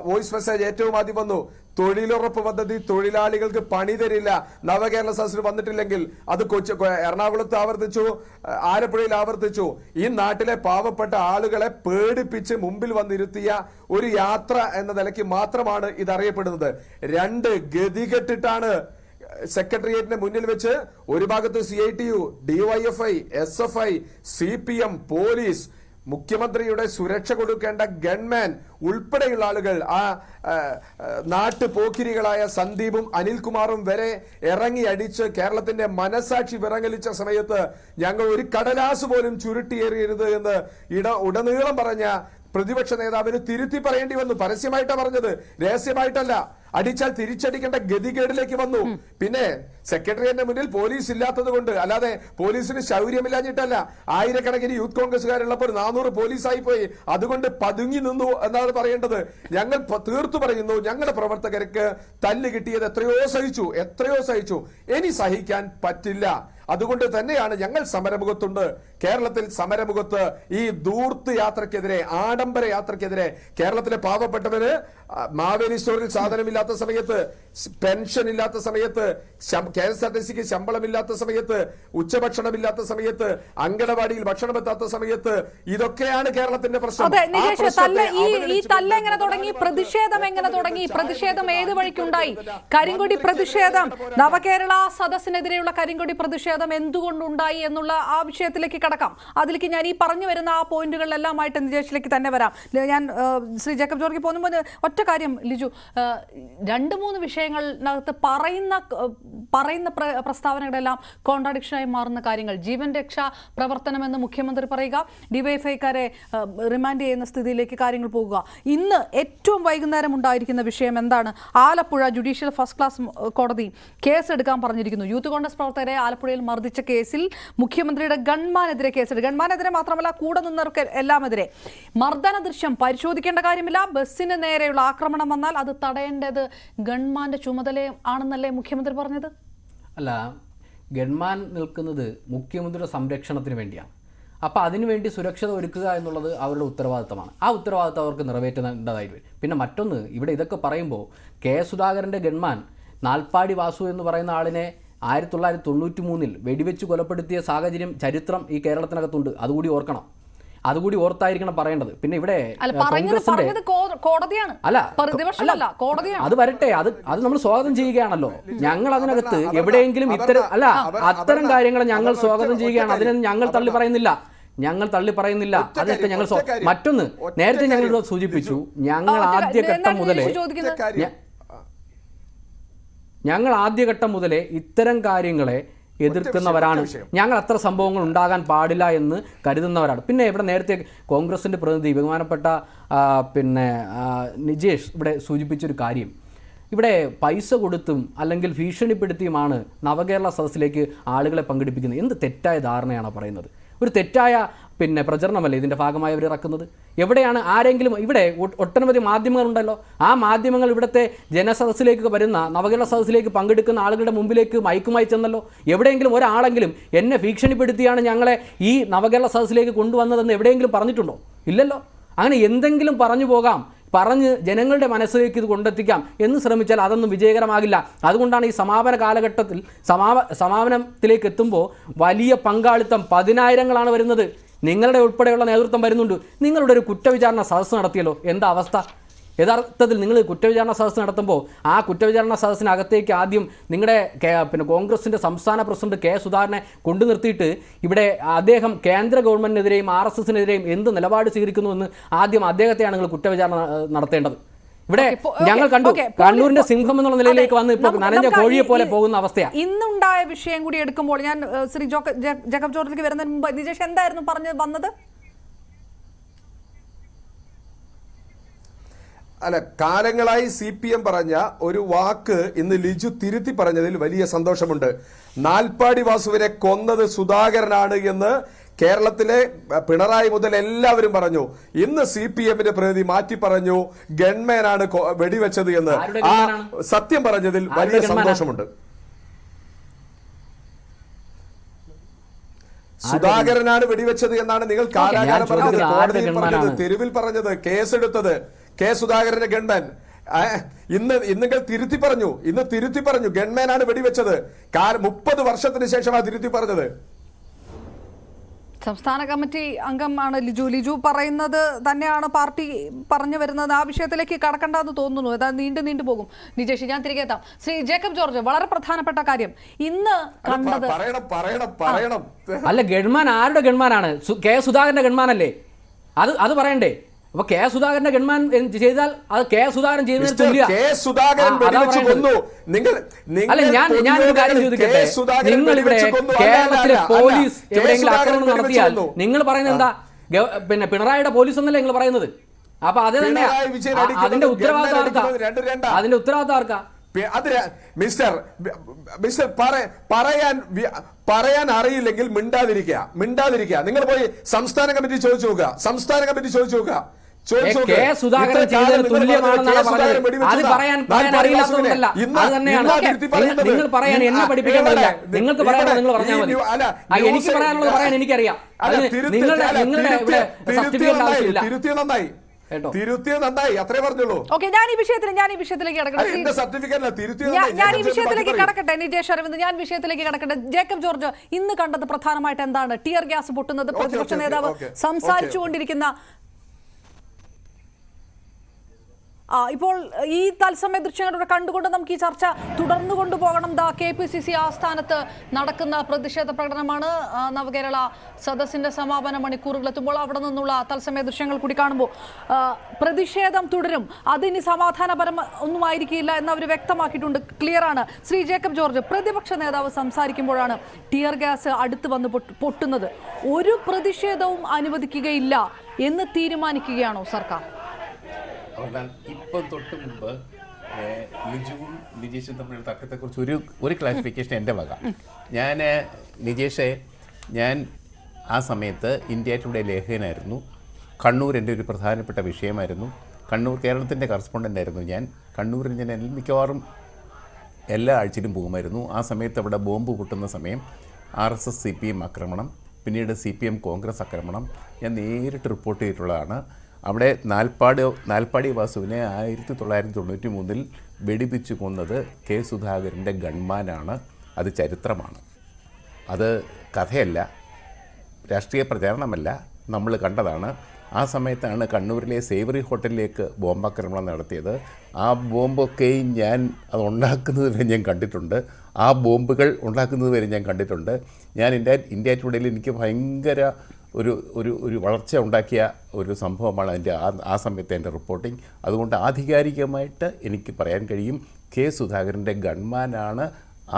വോയിസ് മെസ്സേജ് ഏറ്റവും ആദ്യം വന്നു. തൊഴിലുറപ്പ് പദ്ധതി തൊഴിലാളികൾക്ക് പണി തരില്ല, നവകേരള സദസ്സിന് വന്നിട്ടില്ലെങ്കിൽ. അത് എറണാകുളത്ത് ആവർത്തിച്ചു, ആലപ്പുഴയിൽ ആവർത്തിച്ചു. ഈ നാട്ടിലെ പാവപ്പെട്ട ആളുകളെ പേടിപ്പിച്ച് മുമ്പിൽ വന്നിരുത്തിയ ഒരു യാത്ര എന്ന നിലയ്ക്ക് മാത്രമാണ് ഇത് അറിയപ്പെടുന്നത്. 2 ഗതികെട്ടിട്ടാണ് സെക്രട്ടേറിയറ്റിന് മുന്നിൽ വെച്ച് ഒരു ഭാഗത്ത് CITU, DYFI, SFI, CPM, police, മുഖ്യമന്ത്രിയുടെ സുരക്ഷ കൊടുക്കേണ്ട ഗൺമാൻ ഉൾപ്പെടെയുള്ള ആളുകൾ, ആ നാട്ടുപോക്കിരികളായ സന്ദീപും അനിൽകുമാറും വരെ ഇറങ്ങി അടിച്ച് കേരളത്തിന്റെ മനസാക്ഷി വിറങ്ങലിച്ച സമയത്ത് ഞങ്ങൾ ഒരു കടലാസ് പോലും ചുരുട്ടിയേറിയരുത് എന്ന് ഉടനീളം പറഞ്ഞ പ്രതിപക്ഷ നേതാവിന് തിരുത്തി പറയേണ്ടി വന്നു. പരസ്യമായിട്ടാണ് പറഞ്ഞത്, രഹസ്യമായിട്ടല്ല. അടിച്ചാൽ തിരിച്ചടിക്കേണ്ട ഗതികേടിലേക്ക് വന്നു. പിന്നെ സെക്രട്ടേറിയറ്റിന്റെ മുന്നിൽ പോലീസ് ഇല്ലാത്തത് കൊണ്ട്, അല്ലാതെ പോലീസിന് ശൗര്യമില്ലാഞ്ഞിട്ടല്ല. ആയിരക്കണക്കിന് യൂത്ത് കോൺഗ്രസുകാരുള്ളപ്പോൾ 400 പോലീസായി പോയി, അതുകൊണ്ട് പതുങ്ങി നിന്നു എന്നാണ് പറയേണ്ടത്. ഞങ്ങൾ തീർത്തു പറയുന്നു, ഞങ്ങളുടെ പ്രവർത്തകർക്ക് തല്ല് കിട്ടിയത് എത്രയോ സഹിച്ചു. ഇനി സഹിക്കാൻ പറ്റില്ല. അതുകൊണ്ട് തന്നെയാണ് ഞങ്ങൾ സമരമുഖത്തുണ്ട്. കേരളത്തിൽ സമരമുഖത്ത് ഈ ദൂർത്ത് യാത്രക്കെതിരെ, ആഡംബര യാത്രക്കെതിരെ, കേരളത്തിലെ പാവപ്പെട്ടവര് മാവേലി സ്റ്റോറിൽ സാധനമില്ലാത്ത സമയത്ത്, പെൻഷൻ ഇല്ലാത്ത സമയത്ത്, KSRTCക്ക് ശമ്പളമില്ലാത്ത സമയത്ത്, ഉച്ചഭക്ഷണമില്ലാത്ത സമയത്ത്, അങ്കണവാടിയിൽ ഭക്ഷണം എത്താത്ത സമയത്ത്, ഇതൊക്കെയാണ് കേരളത്തിന്റെ പ്രശ്നം. ഈ തല്ല എങ്ങനെ തുടങ്ങി? പ്രതിഷേധം എങ്ങനെ തുടങ്ങി? പ്രതിഷേധം ഏത് വഴിക്കുണ്ടായി? കരിങ്കൊടി പ്രതിഷേധം, നവകേരള സദസ്സിനെതിരെയുള്ള കരിങ്കൊടി പ്രതിഷേധം എന്തുകൊണ്ടുണ്ടായി എന്നുള്ള ആ വിഷയത്തിലേക്ക് കടക്കാം. അതിലേക്ക് ഞാൻ ഈ പറഞ്ഞു വരുന്ന ആ പോയിന്റുകളിലെല്ലാമായിട്ട് നിജേഷിലേക്ക് തന്നെ വരാം. ഞാൻ ശ്രീ ജേക്കബ് ജോർജ് പോകുമ്പോൾ ഒറ്റ കാര്യം ലിജു, 2-3 വിഷയങ്ങളിനകത്ത് പറയുന്ന പ്രസ്താവനകളെല്ലാം കോൺട്രാഡിക്ഷനായി മാറുന്ന കാര്യങ്ങൾ. ജീവൻ രക്ഷാ പ്രവർത്തനം എന്ന് മുഖ്യമന്ത്രി പറയുക, ഡിവൈഎഫ്ഐക്കാരെ റിമാൻഡ് ചെയ്യുന്ന സ്ഥിതിയിലേക്ക് കാര്യങ്ങൾ പോകുക. ഇന്ന് ഏറ്റവും വൈകുന്നേരം ഉണ്ടായിരിക്കുന്ന വിഷയം എന്താണ്? ആലപ്പുഴ ജുഡീഷ്യൽ ഫസ്റ്റ് ക്ലാസ് കോടതി കേസ് എടുക്കാൻ പറഞ്ഞിരിക്കുന്നു. യൂത്ത് കോൺഗ്രസ് പ്രവർത്തകരെ ആലപ്പുഴയിൽ മർദ്ദിച്ച കേസിൽ മുഖ്യമന്ത്രിയുടെ ഗൺമാനെതിരെ കേസെടുക്കും. ഗൺമാനെതിരെ മാത്രമല്ല, കൂടെ നിന്നവർക്ക് എല്ലാമെതിരെ. മർദ്ദന ദൃശ്യം പരിശോധിക്കേണ്ട കാര്യമില്ല. ബസ്സിന് നേരെയുള്ള ആക്രമണം വന്നാൽ അത് തടയേണ്ടത് ഗൺമാന്റെ ചുമതല ആണെന്നല്ലേ മുഖ്യമന്ത്രി പറഞ്ഞത്? അല്ല, ഗൺമാൻ നിൽക്കുന്നത് മുഖ്യമന്ത്രിയുടെ സംരക്ഷണത്തിന് വേണ്ടിയാണ്. അപ്പോൾ അതിനുവേണ്ടി സുരക്ഷത ഒരുക്കുക എന്നുള്ളത് അവരുടെ ഉത്തരവാദിത്തമാണ്. ആ ഉത്തരവാദിത്തം അവർക്ക് നിറവേറ്റേണ്ടതായി വരും. പിന്നെ മറ്റൊന്ന്, ഇവിടെ ഇതൊക്കെ പറയുമ്പോൾ സുധാകരൻ്റെ ഗൺമാൻ നാൽപ്പാടി വാസു എന്ന് പറയുന്ന ആളിനെ 1993 വെടിവെച്ച് കൊലപ്പെടുത്തിയ ചരിത്രം ഈ കേരളത്തിനകത്തുണ്ട്. അതുകൂടി ഓർക്കണം, അതുകൂടി ഓർത്തായിരിക്കണം പറയേണ്ടത്. പിന്നെ ഇവിടെ അത് വരട്ടെ, അത് നമ്മൾ സ്വാഗതം ചെയ്യുകയാണല്ലോ. ഞങ്ങൾ അതിനകത്ത് എവിടെയെങ്കിലും അത്തരം കാര്യങ്ങളെ ഞങ്ങൾ സ്വാഗതം ചെയ്യുകയാണ്. അതിനൊന്നും ഞങ്ങൾ തള്ളി പറയുന്നില്ല. അതൊക്കെ ഞങ്ങൾ മറ്റൊന്ന്, നേരത്തെ ഞങ്ങൾ സൂചിപ്പിച്ചു, ഞങ്ങൾ ആദ്യഘട്ടം മുതലേ ഇത്തരം കാര്യങ്ങളെ എതിർക്കുന്നവരാണ്. ഞങ്ങൾ അത്ര സംഭവങ്ങൾ ഉണ്ടാകാൻ പാടില്ല എന്ന് കരുതുന്നവരാണ്. പിന്നെ ഇവിടെ നേരത്തെ കോൺഗ്രസിൻ്റെ പ്രതിനിധി ബഹുമാനപ്പെട്ട നിജേഷ് ഇവിടെ സൂചിപ്പിച്ചൊരു കാര്യം, ഇവിടെ പൈസ കൊടുത്തും അല്ലെങ്കിൽ ഭീഷണിപ്പെടുത്തിയുമാണ് നവകേരള സദസ്സിലേക്ക് ആളുകളെ പങ്കെടുപ്പിക്കുന്നത്. എന്ത് തെറ്റായ ധാരണയാണ് പറയുന്നത്? ഒരു തെറ്റായ പ്രചരണമല്ലേ ഇതിൻ്റെ ഭാഗമായി അവർ ഇറക്കുന്നത്? എവിടെയാണ് ആരെങ്കിലും ഇവിടെ ഒട്ടനവധി മാധ്യമങ്ങളുണ്ടല്ലോ, ആ മാധ്യമങ്ങൾ ഇവിടുത്തെ ജനസദസ്സിലേക്ക് വരുന്ന നവകേരള സദസ്സിലേക്ക് പങ്കെടുക്കുന്ന ആളുകളുടെ മുമ്പിലേക്ക് മയക്കുമായി ചെന്നല്ലോ. എവിടെയെങ്കിലും ഒരാളെങ്കിലും എന്നെ ഭീഷണിപ്പെടുത്തിയാണ് ഞങ്ങളെ ഈ നവകേരള സദസ്സിലേക്ക് കൊണ്ടുവന്നതെന്ന് എവിടെയെങ്കിലും പറഞ്ഞിട്ടുണ്ടോ? ഇല്ലല്ലോ. അങ്ങനെ എന്തെങ്കിലും പറഞ്ഞു പോകാം, പറഞ്ഞ് ജനങ്ങളുടെ മനസ്സിലേക്ക് ഇത് കൊണ്ടെത്തിക്കാം എന്ന് ശ്രമിച്ചാൽ അതൊന്നും വിജയകരമാകില്ല. അതുകൊണ്ടാണ് ഈ സമാപന കാലഘട്ടത്തിൽ സമാപനത്തിലേക്ക് എത്തുമ്പോൾ വലിയ പങ്കാളിത്തം 10,000-ങ്ങളാണ് വരുന്നത്. നിങ്ങളുടെ ഉൾപ്പെടെയുള്ള നേതൃത്വം വരുന്നുണ്ട്. നിങ്ങളുടെ ഒരു കുറ്റവിചാരണ സദസ്സ് നടത്തിയല്ലോ, എന്താ അവസ്ഥ? യഥാർത്ഥത്തിൽ നിങ്ങൾ കുറ്റവിചാരണ സദസ്സ് നടത്തുമ്പോൾ ആ കുറ്റവിചാരണ സദസ്സിനകത്തേക്ക് ആദ്യം നിങ്ങളുടെ കോൺഗ്രസിൻ്റെ സംസ്ഥാന പ്രസിഡന്റ് കെ സുധാകരനെ കൊണ്ടു നിർത്തിയിട്ട് ഇവിടെ അദ്ദേഹം കേന്ദ്ര ഗവൺമെൻറ്റിനെതിരെയും RSSനെതിരെയും എന്ത് നിലപാട് സ്വീകരിക്കുന്നുവെന്ന് ആദ്യം അദ്ദേഹത്തെയാണ് നിങ്ങൾ കുറ്റവിചാരണ നടത്തേണ്ടത്. ഇവിടെ ഞങ്ങൾ കണ്ടു കണ്ണൂരിന്റെ സിംഹം എന്നുള്ള നിലയിലേക്ക് വന്ന് ഇപ്പോൾ നനഞ്ഞ കോഴിയെ പോലെ പോകുന്ന അവസ്ഥയാണ്. ഇന്നുണ്ടായ വിഷയം കൂടി എടുക്കുമ്പോൾ ഞാൻ ശ്രീ ജേക്കബ് ജോർജിലേക്ക് വരുന്നതിന് മുമ്പ് നിജേഷ് എന്തായിരുന്നു പറഞ്ഞു വന്നത്? അല്ല, കാലങ്ങളായി CPM പറഞ്ഞ ഒരു വാക്ക് ഇന്ന് ലിജു തിരുത്തി പറഞ്ഞതിൽ വലിയ സന്തോഷമുണ്ട്. നാൽപ്പാടി വാസുവിനെ കൊന്നത് സുധാകരനാണ് എന്ന് കേരളത്തിലെ പിണറായി മുതൽ എല്ലാവരും പറഞ്ഞു. ഇന്ന് CPMന്റെ പ്രതിനിധി മാറ്റി പറഞ്ഞു ഗൺമാനാണ് വെടിവെച്ചത് എന്ന്. ആ സത്യം പറഞ്ഞതിൽ വലിയ സന്തോഷമുണ്ട്. സുധാകരനാണ് വെടിവെച്ചത് എന്നാണ് നിങ്ങൾ കാലാകാലം പറഞ്ഞത്, കോടതിയിൽ പറഞ്ഞത്, തെരുവിൽ പറഞ്ഞത്, കേസെടുത്തത് കെ സുധാകരന്റെ ഗൺമാൻ. ഇന്ന് തിരുത്തി പറഞ്ഞു ഗൺമാനാണ് വെടിവെച്ചത്. 30 വർഷത്തിന് ശേഷമാണ് തിരുത്തി പറഞ്ഞത്. സംസ്ഥാന കമ്മിറ്റി അംഗമാണ് ലിജു പറയുന്നത് തന്നെയാണ് പാർട്ടി പറഞ്ഞു വരുന്നത്. ആ വിഷയത്തിലേക്ക് കടക്കണ്ടെന്ന് തോന്നുന്നു. അതായത് നീണ്ടു പോകും. നിജേഷ്, ഞാൻ തിരികെ എത്താം. ശ്രീ ജേക്കബ് ജോർജ്, വളരെ പ്രധാനപ്പെട്ട കാര്യം ഇന്ന് കണ്ടത്. പറയണം. അല്ല, ഗൺമാൻ ആരുടെ ഗൺമാനാണ്? കെ സുധാകരന്റെ ഗൺമാനല്ലേ? അത് പറയണ്ടേ? അപ്പൊ കെ സുധാകരന്റെ ഗൺമാൻ ചെയ്താൽ അത് കെ സുധാകരൻ ചെയ്യുന്നതിന് തുല്യ. അല്ല, ഞാൻ ഒരു കാര്യം ചോദിക്കട്ടെ. നിങ്ങൾ ഇവിടെ കേരളത്തിലെ പോലീസ് എവിടെയെങ്കിലും ആക്രമണം നടത്തിയാൽ നിങ്ങൾ പറയുന്നത് എന്താ? പിണറായിയുടെ പോലീസ് എന്നല്ലേ നിങ്ങൾ പറയുന്നത്? അപ്പൊ അത് തന്നെ അതിന്റെ ഉത്തരവാദിത്വം ആർക്കാ? മിസ്റ്റർ പറയാൻ അറിയില്ലെങ്കിൽ മിണ്ടാതിരിക്കുക. നിങ്ങൾ പോയി സംസ്ഥാന കമ്മിറ്റി ചോദിച്ചു നോക്കുക. കെ സുധാകരൻ ചെയ്തതിന് തുല്യമാണെന്നാണ് പറഞ്ഞത്. അത് പറയാൻ അറിയില്ലാത്തതുകൊണ്ടല്ല, അത് തന്നെയാണ്. നിങ്ങൾ പറയാൻ എന്നെ പഠിപ്പിക്കേണ്ടതില്ല. നിങ്ങൾക്ക് പറയാനുള്ളത് നിങ്ങൾ പറഞ്ഞാൽ മതി. എനിക്ക് പറയാനുള്ളത് പറയാൻ എനിക്കറിയാം. നിങ്ങളുടെ ഇവിടെ സർട്ടിഫിക്കറ്റ് ആവശ്യമില്ല. തിരുത്തിയത് നന്നായി, അത്രേ പറഞ്ഞുള്ളൂ. ഞാൻ ഈ വിഷയത്തിലേക്ക് കടക്കട്ടെ. നിജേഷ് അരവിന്ദ്, ഞാൻ വിഷയത്തിലേക്ക് കടക്കട്ടെ. ജേക്കബ് ജോർജ്, ഇന്ന് കണ്ടത് പ്രധാനമായിട്ട് എന്താണ്? ടിയർ ഗ്യാസ് പൊട്ടുന്നത്, പ്രതിപക്ഷ നേതാവ് സംസാരിച്ചുകൊണ്ടിരിക്കുന്ന ഇപ്പോൾ ഈ തത്സമയ ദൃശ്യങ്ങളിലൂടെ കണ്ടുകൊണ്ട് നമുക്ക് ഈ ചർച്ച തുടർന്നു കൊണ്ടുപോകണം. KPCC ആസ്ഥാനത്ത് നടക്കുന്ന പ്രതിഷേധ പ്രകടനമാണ്. നവകേരള സദസ്സിന്റെ സമാപന മണിക്കൂറുകളെത്തുമ്പോൾ അവിടെ നിന്നുള്ള തത്സമയ ദൃശ്യങ്ങൾ കൂടി കാണുമ്പോൾ പ്രതിഷേധം തുടരും. അതിനി സമാധാനപരം ഒന്നും ആയിരിക്കില്ല എന്ന് അവർ വ്യക്തമാക്കിയിട്ടുണ്ട്. ക്ലിയറാണ്. ശ്രീ ജേക്കബ് ജോർജ്, പ്രതിപക്ഷ നേതാവ് സംസാരിക്കുമ്പോഴാണ് ടിയർ ഗ്യാസ് അടുത്ത് വന്ന് പൊട്ടുന്നത്. ഒരു പ്രതിഷേധവും അനുവദിക്കുകയില്ല എന്ന് തീരുമാനിക്കുകയാണോ സർക്കാർ? ഇപ്പം തൊട്ട് മുമ്പ് ലിജുവും നിജേഷും തമ്മിലുള്ള തർക്കത്തെക്കുറിച്ച് ഒരു ക്ലാരിഫിക്കേഷൻ എൻ്റെ വക. ഞാൻ ആ സമയത്ത് ഇന്ത്യ ടുഡേ ലേഖകനായിരുന്നു. കണ്ണൂർ എൻ്റെ ഒരു പ്രധാനപ്പെട്ട വിഷയമായിരുന്നു. കേരളത്തിൻ്റെ കറസ്പോണ്ടൻ്റ് ആയിരുന്നു ഞാൻ. കണ്ണൂരിൽ ഞാൻ മിക്കവാറും എല്ലാ ആഴ്ചയിലും പോകുമായിരുന്നു. ആ സമയത്ത് അവിടെ ബോംബ് പൊട്ടുന്ന സമയം RSS CPM ആക്രമണം, പിന്നീട് CPM കോൺഗ്രസ് ആക്രമണം ഞാൻ നേരിട്ട് റിപ്പോർട്ട് ചെയ്തിട്ടുള്ളതാണ്. അവിടെ നാൽപ്പാടി വാസുവിനെ 1993 വെടിപ്പിച്ചു കൊന്നത് കെ സുധാകരൻ്റെ ഗൺമാനാണ്. അത് ചരിത്രമാണ്, അത് കഥയല്ല, രാഷ്ട്രീയ പ്രചാരണമല്ല, നമ്മൾ കണ്ടതാണ്. ആ സമയത്താണ് കണ്ണൂരിലെ സേവറി ഹോട്ടലിലേക്ക് ബോംബാക്രമണം നടത്തിയത്. ആ ബോംബൊക്കെയും ഞാൻ അത് ഉണ്ടാക്കുന്നത് വരെ ഞാൻ കണ്ടിട്ടുണ്ട്. ആ ബോംബുകൾ ഉണ്ടാക്കുന്നത് വരെ ഞാൻ കണ്ടിട്ടുണ്ട്. ഞാൻ ഇന്ത്യ ടുഡേയിൽ എനിക്ക് ഭയങ്കര ഒരു വളർച്ച ഉണ്ടാക്കിയ ഒരു സംഭവമാണ് ആ സമയത്തെ എൻ്റെ റിപ്പോർട്ടിംഗ്. അതുകൊണ്ട് ആധികാരികമായിട്ട് എനിക്ക് പറയാൻ കഴിയും കെ സുധാകരൻ്റെ ഗൺമാനാണ്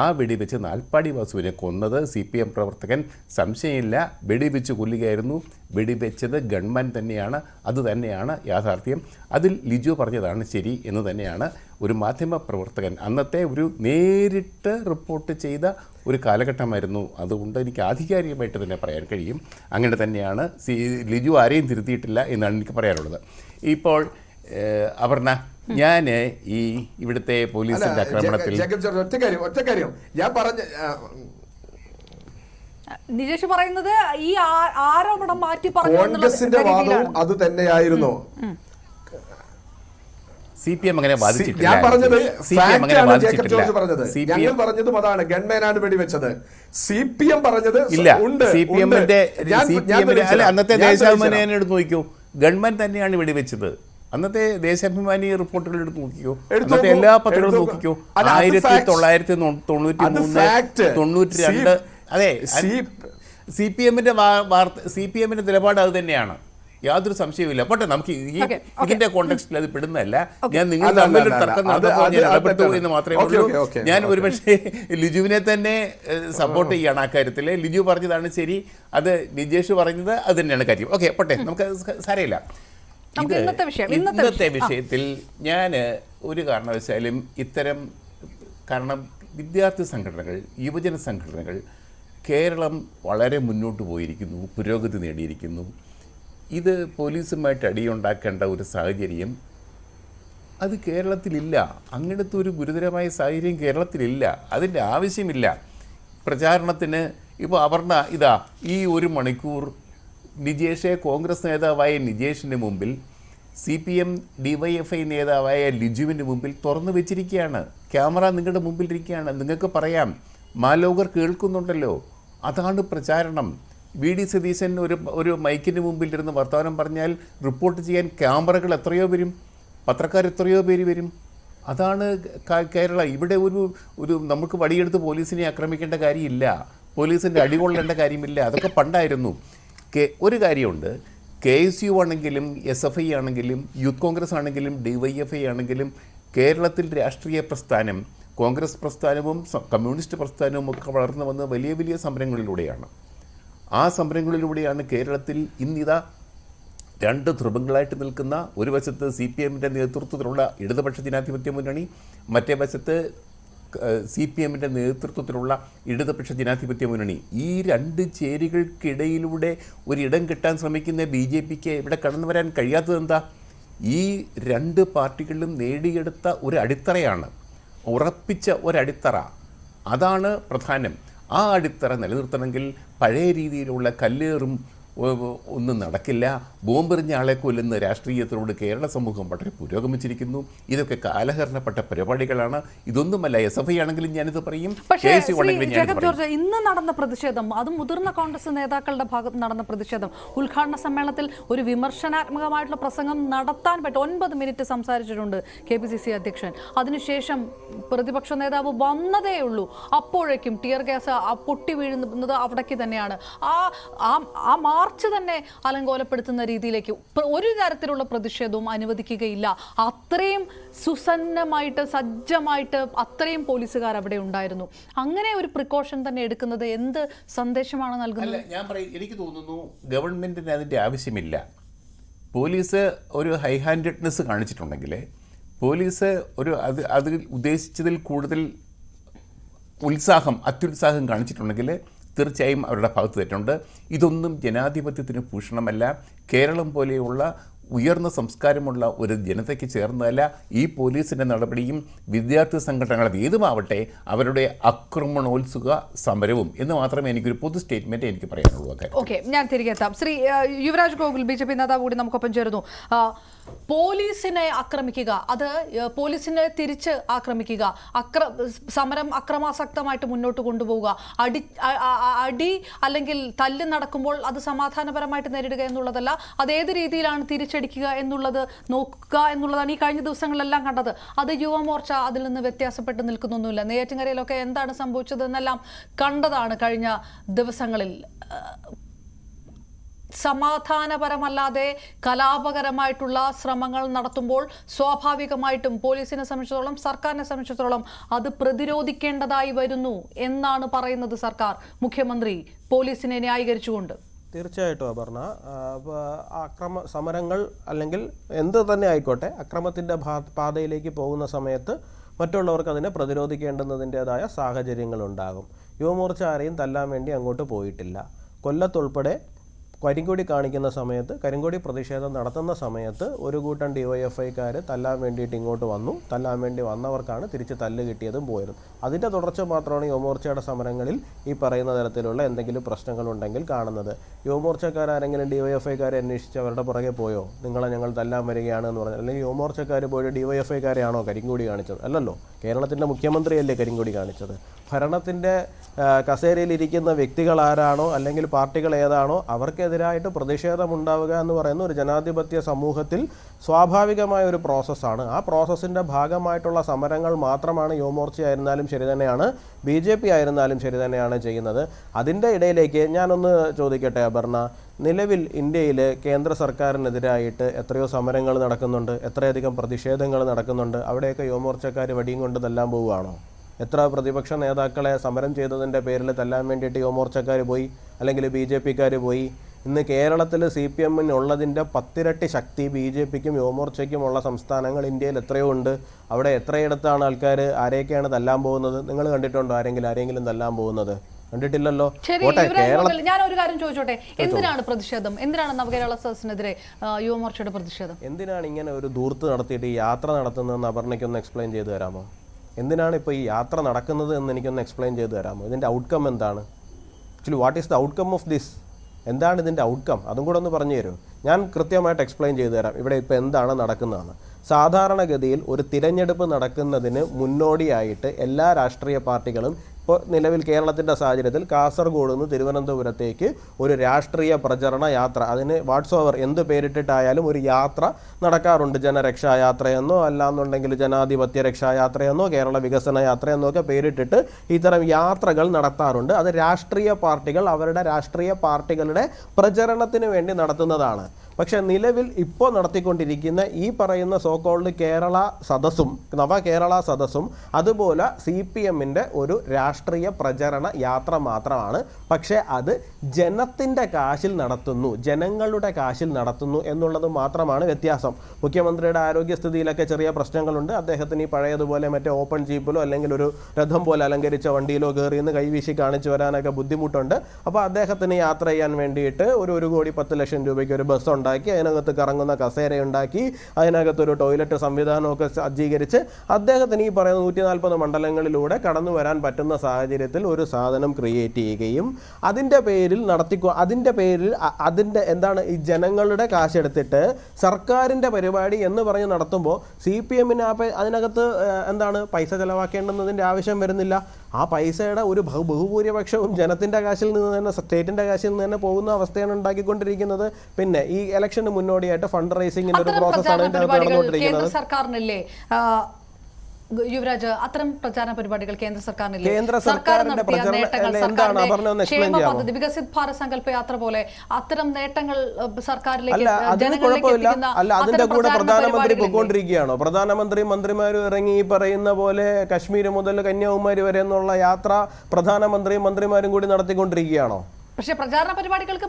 ആ വെടിവെച്ച് നാൽപ്പാടി വാസുവിനെ കൊന്നത് CPM പ്രവർത്തകൻ, സംശയമില്ല. വെടിവെച്ച് കൊല്ലുകയായിരുന്നു. വെടിവെച്ചത് ഗൺമാൻ തന്നെയാണ്. അതുതന്നെയാണ് യാഥാർത്ഥ്യം. അതിൽ ലിജു പറഞ്ഞതാണ് ശരി എന്ന് തന്നെയാണ് ഒരു മാധ്യമ പ്രവർത്തകൻ അന്നത്തെ ഒരു നേരിട്ട് റിപ്പോർട്ട് ചെയ്ത ഒരു കാലഘട്ടമായിരുന്നു. അതുകൊണ്ട് എനിക്ക് ആധികാരികമായിട്ട് തന്നെ പറയാൻ കഴിയും. അങ്ങനെ തന്നെയാണ്. ലിജു ആരെയും തിരുത്തിയിട്ടില്ല എന്നാണ് എനിക്ക് പറയാനുള്ളത്. ഇപ്പോൾ അപർണ, ഞാൻ ഈ ഇവിടുത്തെ പോലീസിന്റെ ആക്രമണത്തിൽ ഒറ്റ കാര്യം ഞാൻ പറഞ്ഞ നിജേഷ് പറയുന്നത് ഈ ആരോപണം മാറ്റി കോൺഗ്രസിന്റെ വാദവും അത് തന്നെയായിരുന്നു. CPM അങ്ങനെ ബാധിച്ചിട്ടില്ല. ഞാൻ പറഞ്ഞത് ബാധിച്ചിട്ടില്ല. ഞങ്ങൾ പറഞ്ഞതും അതാണ്, ഗൺമാനാണ് വെടിവെച്ചത്. CPM പറഞ്ഞത് ഇല്ല. CPMന്റെ അന്നത്തെ ദേശാഭിമാനി എടുത്ത് നോക്കിയോ, ഗൺമാൻ തന്നെയാണ് വെടിവെച്ചത്. അന്നത്തെ ദേശാഭിമാനി റിപ്പോർട്ടുകൾ എടുത്ത് നോക്കിക്കോ, അന്നത്തെ എല്ലാ പത്രങ്ങളും നോക്കിക്കോ. 1993-92 അതെ, CPMന്റെ നിലപാട് അത് തന്നെയാണ്, യാതൊരു സംശയവുമില്ല. പോട്ടെ, നമുക്ക് ഇതിന്റെ കോണ്ടെക്സ്റ്റിൽ അത് പെടുന്നതല്ല. ഞാൻ നിങ്ങൾ തമ്മിൽ തർക്കം നടന്നപ്പോൾ ഞാൻ ഇടപെട്ടു എന്ന് മാത്രമേ ഉള്ളൂ. ഞാൻ ഒരുപക്ഷെ ലിജുവിനെ തന്നെ സപ്പോർട്ട് ചെയ്യാണ് ആ കാര്യത്തിൽ. ലിജു പറഞ്ഞതാണ് ശരി, അത് നിജേഷ് പറഞ്ഞത് അത് തന്നെയാണ് കാര്യം. ഓക്കെ, പോട്ടെ, നമുക്ക് സാരമില്ല. ഇന്നത്തെ വിഷയത്തിൽ ഞാൻ ഒരു കാരണവശാലും ഇത്തരം, കാരണം വിദ്യാർത്ഥി സംഘടനകൾ, യുവജന സംഘടനകൾ, കേരളം വളരെ മുന്നോട്ട് പോയിരിക്കുന്നു, പുരോഗതി നേടിയിരിക്കുന്നു. ഇത് പോലീസുമായിട്ട് അടിയുണ്ടാക്കേണ്ട ഒരു സാഹചര്യം അത് കേരളത്തിലില്ല. അങ്ങനത്തെ ഒരു ഗുരുതരമായ സാഹചര്യം കേരളത്തിലില്ല. അതിൻ്റെ ആവശ്യമില്ല. പ്രചാരണത്തിന് ഇപ്പോൾ അപർണ ഇതാ ഈ ഒരു മണിക്കൂർ നിജേഷെ, കോൺഗ്രസ് നേതാവായ നിജേഷിന് മുമ്പിൽ CPM DYFI നേതാവായ ലിജുവിന് മുമ്പിൽ തുറന്നു വെച്ചിരിക്കുകയാണ്. ക്യാമറ നിങ്ങളുടെ മുമ്പിൽ ഇരിക്കുകയാണ്. നിങ്ങൾക്ക് പറയാം, മാലോകർ കേൾക്കുന്നുണ്ടല്ലോ. അതാണ് പ്രചാരണം. VD സതീശൻ ഒരു മൈക്കിന് മുമ്പിൽ ഇരുന്ന് വർത്തമാനം പറഞ്ഞാൽ റിപ്പോർട്ട് ചെയ്യാൻ ക്യാമറകൾ എത്രയോ വരും, പത്രക്കാർ എത്രയോ പേര് വരും. അതാണ് കേരള. ഇവിടെ ഒരു നമുക്ക് വടിയെടുത്ത് പോലീസിനെ ആക്രമിക്കേണ്ട കാര്യമില്ല, പോലീസിൻ്റെ അടികൊള്ളേണ്ട കാര്യമില്ല. അതൊക്കെ പണ്ടായിരുന്നു. ഒരു കാര്യമുണ്ട്, KSU ആണെങ്കിലും SFI ആണെങ്കിലും യൂത്ത് കോൺഗ്രസ് ആണെങ്കിലും DYFI ആണെങ്കിലും കേരളത്തിൽ രാഷ്ട്രീയ പ്രസ്ഥാനം, കോൺഗ്രസ് പ്രസ്ഥാനവും കമ്മ്യൂണിസ്റ്റ് പ്രസ്ഥാനവും ഒക്കെ വളർന്നു വന്ന വലിയ വലിയ സമരങ്ങളിലൂടെയാണ്. ആ സമരങ്ങളിലൂടെയാണ് കേരളത്തിൽ ഇന്നിതാ രണ്ട് ധ്രുവങ്ങളായിട്ട് നിൽക്കുന്ന, ഒരു വശത്ത് CPMന്റെ നേതൃത്വത്തിലുള്ള ഇടതുപക്ഷ ജനാധിപത്യ മുന്നണി, മറ്റേ വശത്ത് CPMന്റെ നേതൃത്വത്തിലുള്ള ഇടതുപക്ഷ ജനാധിപത്യ മുന്നണി. ഈ രണ്ട് ചേരികൾക്കിടയിലൂടെ ഒരിടം കിട്ടാൻ ശ്രമിക്കുന്ന BJPക്ക് ഇവിടെ കടന്നു വരാൻ കഴിയാത്തതെന്താ? ഈ രണ്ട് പാർട്ടികളിലും നേടിയെടുത്ത ഒരു അടിത്തറയാണ്, ഉറപ്പിച്ച ഒരടിത്തറ. അതാണ് പ്രധാനം. ആ അടിത്തറ നിലനിർത്തണമെങ്കിൽ പഴയ രീതിയിലുള്ള കല്ലേറും ഒന്നും നടക്കില്ല. ബോംബെറിഞ്ഞ ആളെ കൊല്ലുന്ന രാഷ്ട്രീയത്തിലൂടെ കേരള സമൂഹം വളരെ പുരോഗമിച്ചിരിക്കുന്നു. ഇതൊക്കെ കാലഹരണപ്പെട്ട പരിപാടികളാണ്. ഇതൊന്നുമല്ല. SFI ആണെങ്കിലും ഞാനിത് പറയും, ഇന്ന് നടന്ന പ്രതിഷേധം, അത് മുതിർന്ന കോൺഗ്രസ് നേതാക്കളുടെ ഭാഗത്ത് നടന്ന പ്രതിഷേധം, ഉദ്ഘാടന സമ്മേളനത്തിൽ ഒരു വിമർശനാത്മകമായിട്ടുള്ള പ്രസംഗം നടത്താൻ പറ്റും. 9 മിനിറ്റ് സംസാരിച്ചിട്ടുണ്ട് KPCC അധ്യക്ഷൻ. അതിനുശേഷം പ്രതിപക്ഷ നേതാവ് വന്നതേ ഉള്ളൂ. അപ്പോഴേക്കും ടിയർ ഗ്യാസ് പൊട്ടി വീഴുന്നത് അവിടേക്ക് തന്നെയാണ്. ആ മാർച്ച് തന്നെ അലങ്കോലപ്പെടുത്തുന്ന രീതിയിലേക്ക് ഒരു തരത്തിലുള്ള പ്രതിഷേധവും അനുവദിക്കുകയില്ല. അത്രയും സുസന്നമായിട്ട് സജ്ജമായിട്ട് അത്രയും പോലീസുകാർ അവിടെ ഉണ്ടായിരുന്നു. അങ്ങനെ ഒരു പ്രിക്കോഷൻ തന്നെ എടുക്കുന്നത് എന്ത് സന്ദേശമാണ് നൽകുന്നത്? ഞാൻ പറയും, എനിക്ക് തോന്നുന്നു ഗവൺമെന്റിന് അതിൻ്റെ ആവശ്യമില്ല. പോലീസ് ഒരു ഹൈ ഹാൻഡഡ്നെസ് കാണിച്ചിട്ടുണ്ടെങ്കിൽ, പോലീസ് അത് ഉദ്ദേശിച്ചതിൽ കൂടുതൽ അത്യുത്സാഹം കാണിച്ചിട്ടുണ്ടെങ്കിൽ തീർച്ചയായും അവരുടെ ഭാഗത്ത് തെറ്റുണ്ട്. ഇതൊന്നും ജനാധിപത്യത്തിന് ഭൂഷണമല്ല. കേരളം പോലെയുള്ള ഉയർന്ന സംസ്കാരമുള്ള ഒരു ജനതയ്ക്ക് ചേർന്നതല്ല. ഈ പോലീസിൻ്റെ നടപടിയും വിദ്യാർത്ഥി സംഘടനകൾ ഏതുമാവട്ടെ അവരുടെ ആക്രമണോത്സുക സമരവും എന്ന് മാത്രമേ എനിക്കൊരു പൊതു സ്റ്റേറ്റ്മെന്റ് എനിക്ക് പറയാനുള്ളൂ. ഓക്കെ, ഞാൻ തിരികെ എത്താം. ശ്രീ യുവരാജ് ഗോകുൽ, BJP നേതാവ് കൂടി നമുക്കൊപ്പം ചേരുന്നു. പോലീസിനെ ആക്രമിക്കുക, അത് പോലീസിനെ തിരിച്ച് ആക്രമിക്കുക, സമരം അക്രമാസക്തമായിട്ട് മുന്നോട്ട് കൊണ്ടുപോവുക, അടി അല്ലെങ്കിൽ തല്ല് നടക്കുമ്പോൾ അത് സമാധാനപരമായിട്ട് നേരിടുക എന്നുള്ളതല്ല, അതേത് രീതിയിലാണ് തിരിച്ചടിക്കുക എന്നുള്ളത് നോക്കുക എന്നുള്ളതാണ് ഈ കഴിഞ്ഞ ദിവസങ്ങളിലെല്ലാം കണ്ടത്. അത് യുവമോർച്ച അതിൽ നിന്ന് വ്യത്യാസപ്പെട്ട് നിൽക്കുന്നൊന്നുമില്ല. നെയ്യാറ്റിൻകരയിലൊക്കെ എന്താണ് സംഭവിച്ചതെന്നെല്ലാം കണ്ടതാണ് കഴിഞ്ഞ ദിവസങ്ങളിൽ. സമാധാനപരമല്ലാതെ കലാപകരമായിട്ടുള്ള ശ്രമങ്ങൾ നടത്തുമ്പോൾ സ്വാഭാവികമായിട്ടും പോലീസിനെ സംബന്ധിച്ചിടത്തോളം സർക്കാരിനെ സംബന്ധിച്ചിടത്തോളം അത് പ്രതിരോധിക്കേണ്ടതായി വരുന്നു എന്നാണ് പറയുന്നത് സർക്കാർ, മുഖ്യമന്ത്രി പോലീസിനെ ന്യായീകരിച്ചുകൊണ്ട്. തീർച്ചയായിട്ടും അപർണ, സമരങ്ങൾ അല്ലെങ്കിൽ എന്ത് തന്നെ ആയിക്കോട്ടെ, അക്രമത്തിൻ്റെ പാതയിലേക്ക് പോകുന്ന സമയത്ത് മറ്റുള്ളവർക്ക് അതിനെ പ്രതിരോധിക്കേണ്ടുന്നതിൻ്റെതായ സാഹചര്യങ്ങളുണ്ടാകും. യുവമോർച്ച ആരെയും തല്ലാൻ വേണ്ടി അങ്ങോട്ട് പോയിട്ടില്ല. കൊല്ലത്തുൾപ്പെടെ കരിങ്കൊടി കാണിക്കുന്ന സമയത്ത്, കരിങ്കൊടി പ്രതിഷേധം നടത്തുന്ന സമയത്ത് ഒരു കൂട്ടം ഡിവൈഎഫ്ഐക്കാർ തല്ലാൻ വേണ്ടിയിട്ട് ഇങ്ങോട്ട് വന്നു. തല്ലാൻ വേണ്ടി വന്നവർക്കാണ് തിരിച്ച് തല്ല് കിട്ടിയതും പോയതും. അതിൻ്റെ തുടർച്ച മാത്രമാണ് യുവമോർച്ചയുടെ സമരങ്ങളിൽ ഈ പറയുന്ന തരത്തിലുള്ള എന്തെങ്കിലും പ്രശ്നങ്ങളുണ്ടെങ്കിൽ കാണുന്നത്. യുവമോർച്ചക്കാരെങ്കിലും ഡിവൈഎഫ്ഐക്കാരെ അന്വേഷിച്ച് അവരുടെ പുറകെ പോയോ, നിങ്ങളെ ഞങ്ങൾ തല്ലാൻ വരികയാണെന്ന് പറഞ്ഞാൽ, അല്ലെങ്കിൽ യുവമോർച്ചക്കാർ പോയി ഡിവൈഎഫ്ഐക്കാരെയാണോ കരിങ്കൊടി കാണിച്ചത്? അല്ലല്ലോ, കേരളത്തിൻ്റെ മുഖ്യമന്ത്രിയല്ലേ കരിങ്കൊടി കാണിച്ചത്. ഭരണത്തിൻ്റെ കസേരയിലിരിക്കുന്ന വ്യക്തികൾ ആരാണോ അല്ലെങ്കിൽ പാർട്ടികൾ ഏതാണോ അവർക്കെതിരായിട്ട് പ്രതിഷേധമുണ്ടാവുക എന്ന് പറയുന്ന ഒരു ജനാധിപത്യ സമൂഹത്തിൽ സ്വാഭാവികമായ ഒരു പ്രോസസ്സാണ്. ആ പ്രോസസ്സിൻ്റെ ഭാഗമായിട്ടുള്ള സമരങ്ങൾ മാത്രമാണ് യുവമോർച്ച ആയിരുന്നാലും ശരി തന്നെയാണ്, BJP ആയിരുന്നാലും ശരി തന്നെയാണ് ചെയ്യുന്നത്. അതിൻ്റെ ഇടയിലേക്ക് ഞാനൊന്ന് ചോദിക്കട്ടെ അപർണ, നിലവിൽ ഇന്ത്യയിൽ കേന്ദ്ര സർക്കാരിനെതിരായിട്ട് എത്രയോ സമരങ്ങൾ നടക്കുന്നുണ്ട്, എത്രയധികം പ്രതിഷേധങ്ങൾ നടക്കുന്നുണ്ട്. അവിടെയൊക്കെ യുവമോർച്ചക്കാർ വടിയും കൊണ്ട് തല്ലാൻ പോവുകയാണോ? എത്ര പ്രതിപക്ഷ നേതാക്കളെ സമരം ചെയ്തതിൻ്റെ പേരിൽ തല്ലാൻ വേണ്ടിയിട്ട് യുവമോർച്ചക്കാർ പോയി, അല്ലെങ്കിൽ BJPക്കാർ പോയി. ഇന്ന് കേരളത്തിൽ CPM-നുള്ളതിൻ്റെ 10 ഇരട്ടി ശക്തി BJPക്കും യുവമോർച്ചയ്ക്കുമുള്ള സംസ്ഥാനങ്ങൾ ഇന്ത്യയിൽ എത്രയോ ഉണ്ട്. അവിടെ എത്രയിടത്താണ് ആൾക്കാർ ആരെയൊക്കെയാണ് തല്ലാൻ പോകുന്നത്? നിങ്ങൾ കണ്ടിട്ടുണ്ടോ ആരെങ്കിലും തല്ലാൻ പോകുന്നത്? കണ്ടിട്ടില്ലല്ലോ. ഞാൻ ഒരു കാര്യം ചോദിച്ചോട്ടെ, എന്തിനാണ് പ്രതിഷേധം? എന്തിനാണ് നവകേരള സദസ്സിനെതിരെ യുവമോർച്ചയുടെ പ്രതിഷേധം? എന്തിനാണ് ഇങ്ങനെ ഒരു ദൂർത്ത് നടത്തിയിട്ട് ഈ യാത്ര നടത്തുന്നതെന്ന് അപർണയ്ക്കൊന്ന് എക്സ്പ്ലെയിൻ ചെയ്തു തരാമോ? എന്തിനാണ് ഇപ്പോൾ ഈ യാത്ര നടക്കുന്നത് എന്ന് എനിക്കൊന്ന് എക്സ്പ്ലെയിൻ ചെയ്തു തരാമോ? ഇതിൻ്റെ ഔട്ട്കം എന്താണ്? Actually what is the outcome of this? എന്താണ് ഇതിൻ്റെ ഔട്ട്കം? അതും കൂടെ ഒന്ന് പറഞ്ഞു തരുമോ? ഞാൻ കൃത്യമായിട്ട് എക്സ്പ്ലെയിൻ ചെയ്തു തരാം ഇവിടെ ഇപ്പോൾ എന്താണ് നടക്കുന്നതെന്ന്. സാധാരണഗതിയിൽ ഒരു തിരഞ്ഞെടുപ്പ് നടക്കുന്നതിന് മുന്നോടിയായിട്ട് എല്ലാ രാഷ്ട്രീയ പാർട്ടികളും, ഇപ്പോൾ നിലവിൽ കേരളത്തിൻ്റെ സാഹചര്യത്തിൽ കാസർഗോഡ് നിന്ന് തിരുവനന്തപുരത്തേക്ക് ഒരു രാഷ്ട്രീയ പ്രചരണ യാത്ര, അതിന് വാട്ട്സോവർ എന്ത് പേരിട്ടിട്ടായാലും ഒരു യാത്ര നടക്കാറുണ്ട്. ജനരക്ഷായാത്രയെന്നോ അല്ലാന്നുണ്ടെങ്കിൽ ജനാധിപത്യ രക്ഷായാത്രയെന്നോ കേരള വികസന യാത്രയെന്നോ ഒക്കെ പേരിട്ടിട്ട് ഇത്തരം യാത്രകൾ നടത്താറുണ്ട്. അത് രാഷ്ട്രീയ പാർട്ടികൾ അവരുടെ രാഷ്ട്രീയ പാർട്ടികളുടെ പ്രചരണത്തിന് വേണ്ടി നടത്തുന്നതാണ്. പക്ഷേ നിലവിൽ ഇപ്പോൾ നടത്തിക്കൊണ്ടിരിക്കുന്ന ഈ പറയുന്ന സോക്കോൾഡ് കേരള സദസ്സും നവകേരള സദസ്സും അതുപോലെ CPM-ൻ്റെ ഒരു രാഷ്ട്രീയ പ്രചരണ യാത്ര മാത്രമാണ്. പക്ഷേ അത് ജനത്തിൻ്റെ കാശിൽ നടത്തുന്നു, ജനങ്ങളുടെ കാശിൽ നടത്തുന്നു എന്നുള്ളത് മാത്രമാണ് വ്യത്യാസം. മുഖ്യമന്ത്രിയുടെ ആരോഗ്യസ്ഥിതിയിലൊക്കെ ചെറിയ പ്രശ്നങ്ങളുണ്ട്. അദ്ദേഹത്തിന് ഈ പഴയതുപോലെ മറ്റേ ഓപ്പൺ ജീപ്പിലോ അല്ലെങ്കിൽ ഒരു രഥം പോലെ അലങ്കരിച്ച വണ്ടിയിലോ കയറിയെന്ന് കൈവീശി കാണിച്ചു വരാനൊക്കെ ബുദ്ധിമുട്ടുണ്ട്. അപ്പോൾ അദ്ദേഹത്തിന് യാത്ര ചെയ്യാൻ വേണ്ടിയിട്ട് ഒരു 1,10,00,000 രൂപയ്ക്ക് ഒരു ബസ് ഉണ്ടാക്കി, അതിനകത്ത് കറങ്ങുന്ന കസേരയുണ്ടാക്കി, അതിനകത്തൊരു ടോയ്ലറ്റ് സംവിധാനമൊക്കെ സജ്ജീകരിച്ച് അദ്ദേഹത്തിന് ഈ പറയുന്ന 140 മണ്ഡലങ്ങളിലൂടെ കടന്നു വരാൻ പറ്റുന്ന സാഹചര്യത്തിൽ ഒരു സാധനം ക്രിയേറ്റ് ചെയ്യുകയും അതിൻ്റെ പേരിൽ എന്താണ് ഈ ജനങ്ങളുടെ കാശെടുത്തിട്ട് സർക്കാരിൻ്റെ പരിപാടി എന്ന് പറഞ്ഞ് നടത്തുമ്പോൾ CPM-ന് അതിനകത്ത് എന്താണ് പൈസ ചെലവാക്കേണ്ടുന്നതിൻ്റെ ആവശ്യം വരുന്നില്ല. ആ പൈസയുടെ ഒരു ബഹുഭൂരിപക്ഷവും ജനത്തിൻ്റെ കാശിൽ നിന്ന് തന്നെ, സ്റ്റേറ്റിൻ്റെ കാശിൽ നിന്ന് തന്നെ പോകുന്ന അവസ്ഥയാണ് ഉണ്ടാക്കിക്കൊണ്ടിരിക്കുന്നത്. പിന്നെ ഈ ഇലക്ഷന് മുന്നോടിയായിട്ട് ഫണ്ട് റൈസിംഗിന്റെ ഒരു പ്രോസസ്സാണ് നടന്നുകൊണ്ടിരിക്കുന്നത്. സർക്കാരിനല്ലേ യുവരാജ്, അത്തരം പ്രചാരണ പരിപാടികൾ കേന്ദ്ര സർക്കാരിനില്ലേ? കേന്ദ്ര സർക്കാരിന്റെ പദ്ധതി വികസിത് ഭാരത് സങ്കല്പ യാത്ര പോലെ അത്തരം നേട്ടങ്ങൾ സർക്കാരിലേക്ക് അതിന് കുഴപ്പമില്ല. അല്ല, അതിന്റെ കൂടെ പ്രധാനമന്ത്രി പൊയ്ക്കൊണ്ടിരിക്കുകയാണോ? പ്രധാനമന്ത്രി മന്ത്രിമാരും ഇറങ്ങി ഈ പറയുന്ന പോലെ കശ്മീർ മുതൽ കന്യാകുമാരി വരെ എന്നുള്ള യാത്ര പ്രധാനമന്ത്രിയും മന്ത്രിമാരും കൂടി നടത്തിക്കൊണ്ടിരിക്കുകയാണോ? പക്ഷേ പ്രചാരണ പരിപാടികൾക്ക്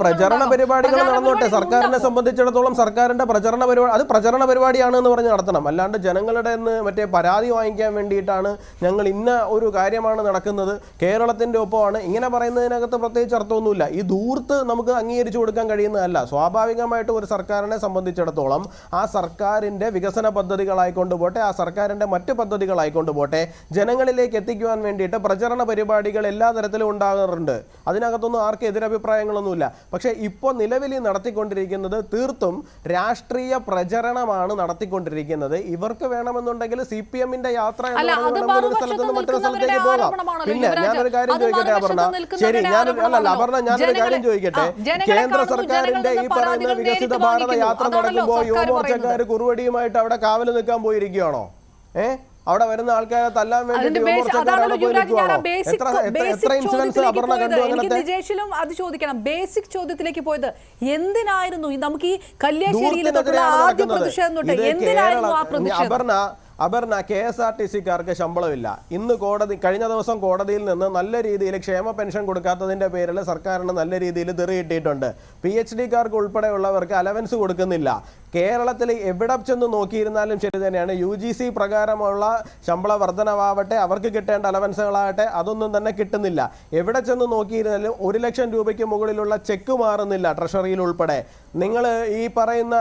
പ്രചരണ പരിപാടികൾ നടന്നോട്ടെ. സർക്കാരിനെ സംബന്ധിച്ചിടത്തോളം സർക്കാരിന്റെ പ്രചരണ പരിപാടി അത് പ്രചരണ പരിപാടിയാണ് എന്ന് പറഞ്ഞ് നടത്തണം. അല്ലാണ്ട് ജനങ്ങളുടെ മറ്റേ പരാതി വാങ്ങിക്കാൻ വേണ്ടിയിട്ടാണ് ഞങ്ങൾ ഇന്ന ഒരു കാര്യമാണ് നടക്കുന്നത്, കേരളത്തിന്റെ ഒപ്പമാണ് ഇങ്ങനെ പറയുന്നതിനകത്ത് പ്രത്യേകിച്ച് അർത്ഥമൊന്നുമില്ല. ഈ ദൂർത്ത് നമുക്ക് അംഗീകരിച്ചു കൊടുക്കാൻ കഴിയുന്നതല്ല. സ്വാഭാവികമായിട്ടും ഒരു സർക്കാരിനെ സംബന്ധിച്ചിടത്തോളം ആ സർക്കാരിന്റെ വികസന പദ്ധതികളായിക്കൊണ്ട് പോട്ടെ, ആ സർക്കാരിന്റെ മറ്റ് പദ്ധതികളായിക്കൊണ്ട് പോട്ടെ, ജനങ്ങളിലേക്ക് എത്തിക്കുവാൻ വേണ്ടിയിട്ട് പ്രചരണ പരിപാടികൾ എല്ലാ തരത്തിലും ഉണ്ടാകാറുണ്ട്. അതിനകത്ത് ആർക്കും എതിരഭിപ്രായങ്ങളൊന്നുമില്ല. പക്ഷേ ഇപ്പോൾ നിലവിൽ നടത്തിക്കൊണ്ടിരിക്കുന്നത് തീർത്തും രാഷ്ട്രീയ പ്രചരണമാണ് നടത്തിക്കൊണ്ടിരിക്കുന്നത്. ഇവർക്ക് വേണമെന്നുണ്ടെങ്കിൽ CPM-ന്റെ യാത്ര ഒരു സ്ഥലത്ത് നിന്ന് മറ്റൊരു സ്ഥലത്തേക്ക് പോകാം. പിന്നെ ഞാനൊരു കാര്യം ചോദിക്കട്ടെ അപർണ, ശരി, ഞാനൊരു കാര്യം ചോദിക്കട്ടെ. കേന്ദ്ര സർക്കാരിന്റെ ഈ പറയുന്ന വികസിത ഭാരത യാത്ര നടക്കുമ്പോൾ യുവമോർച്ചക്കാർ കുറുവടിയുമായിട്ട് അവിടെ കാവല് നിൽക്കാൻ പോയിരിക്കുകയാണോ? അവിടെ വരുന്ന ആൾക്കാരെ തല്ലാൻ വേണ്ടി എത്ര ഇൻസിഡൻസ് അപർണ കണ്ടു? അങ്ങനത്തെ നിജേഷിലും അത് ചോദിക്കണം. ബേസിക് ചോദ്യത്തിലേക്ക് പോയത് എന്തിനായിരുന്നു നമുക്ക് ഈ കല്യാശ്ശേരിയിൽ ആദ്യ പ്രതിഷേധം തൊട്ട് എന്തിനായിരുന്നു ആ പ്രതിഷേധം? അപർണ, KSRTC-ക്കാർക്ക് ശമ്പളമില്ല. ഇന്ന് കഴിഞ്ഞ ദിവസം കോടതിയിൽ നിന്ന് നല്ല രീതിയിൽ ക്ഷേമ പെൻഷൻ കൊടുക്കാത്തതിന്റെ പേരിൽ സർക്കാരിന് നല്ല രീതിയിൽ തെറി കിട്ടിയിട്ടുണ്ട്. PhD-ക്കാർക്ക് ഉൾപ്പെടെയുള്ളവർക്ക് അലവൻസ് കൊടുക്കുന്നില്ല. കേരളത്തിൽ എവിടെ ചെന്ന് നോക്കിയിരുന്നാലും ശരി തന്നെയാണ്, UGC പ്രകാരമുള്ള ശമ്പള വർധനവാവട്ടെ, അവർക്ക് കിട്ടേണ്ട അലവൻസുകളാകട്ടെ, അതൊന്നും തന്നെ കിട്ടുന്നില്ല. എവിടെ ചെന്ന് നോക്കിയിരുന്നാലും 1 ലക്ഷം രൂപയ്ക്ക് മുകളിലുള്ള ചെക്ക് മാറുന്നില്ല ട്രഷറിയിൽ ഉൾപ്പെടെ. നിങ്ങൾ ഈ പറയുന്ന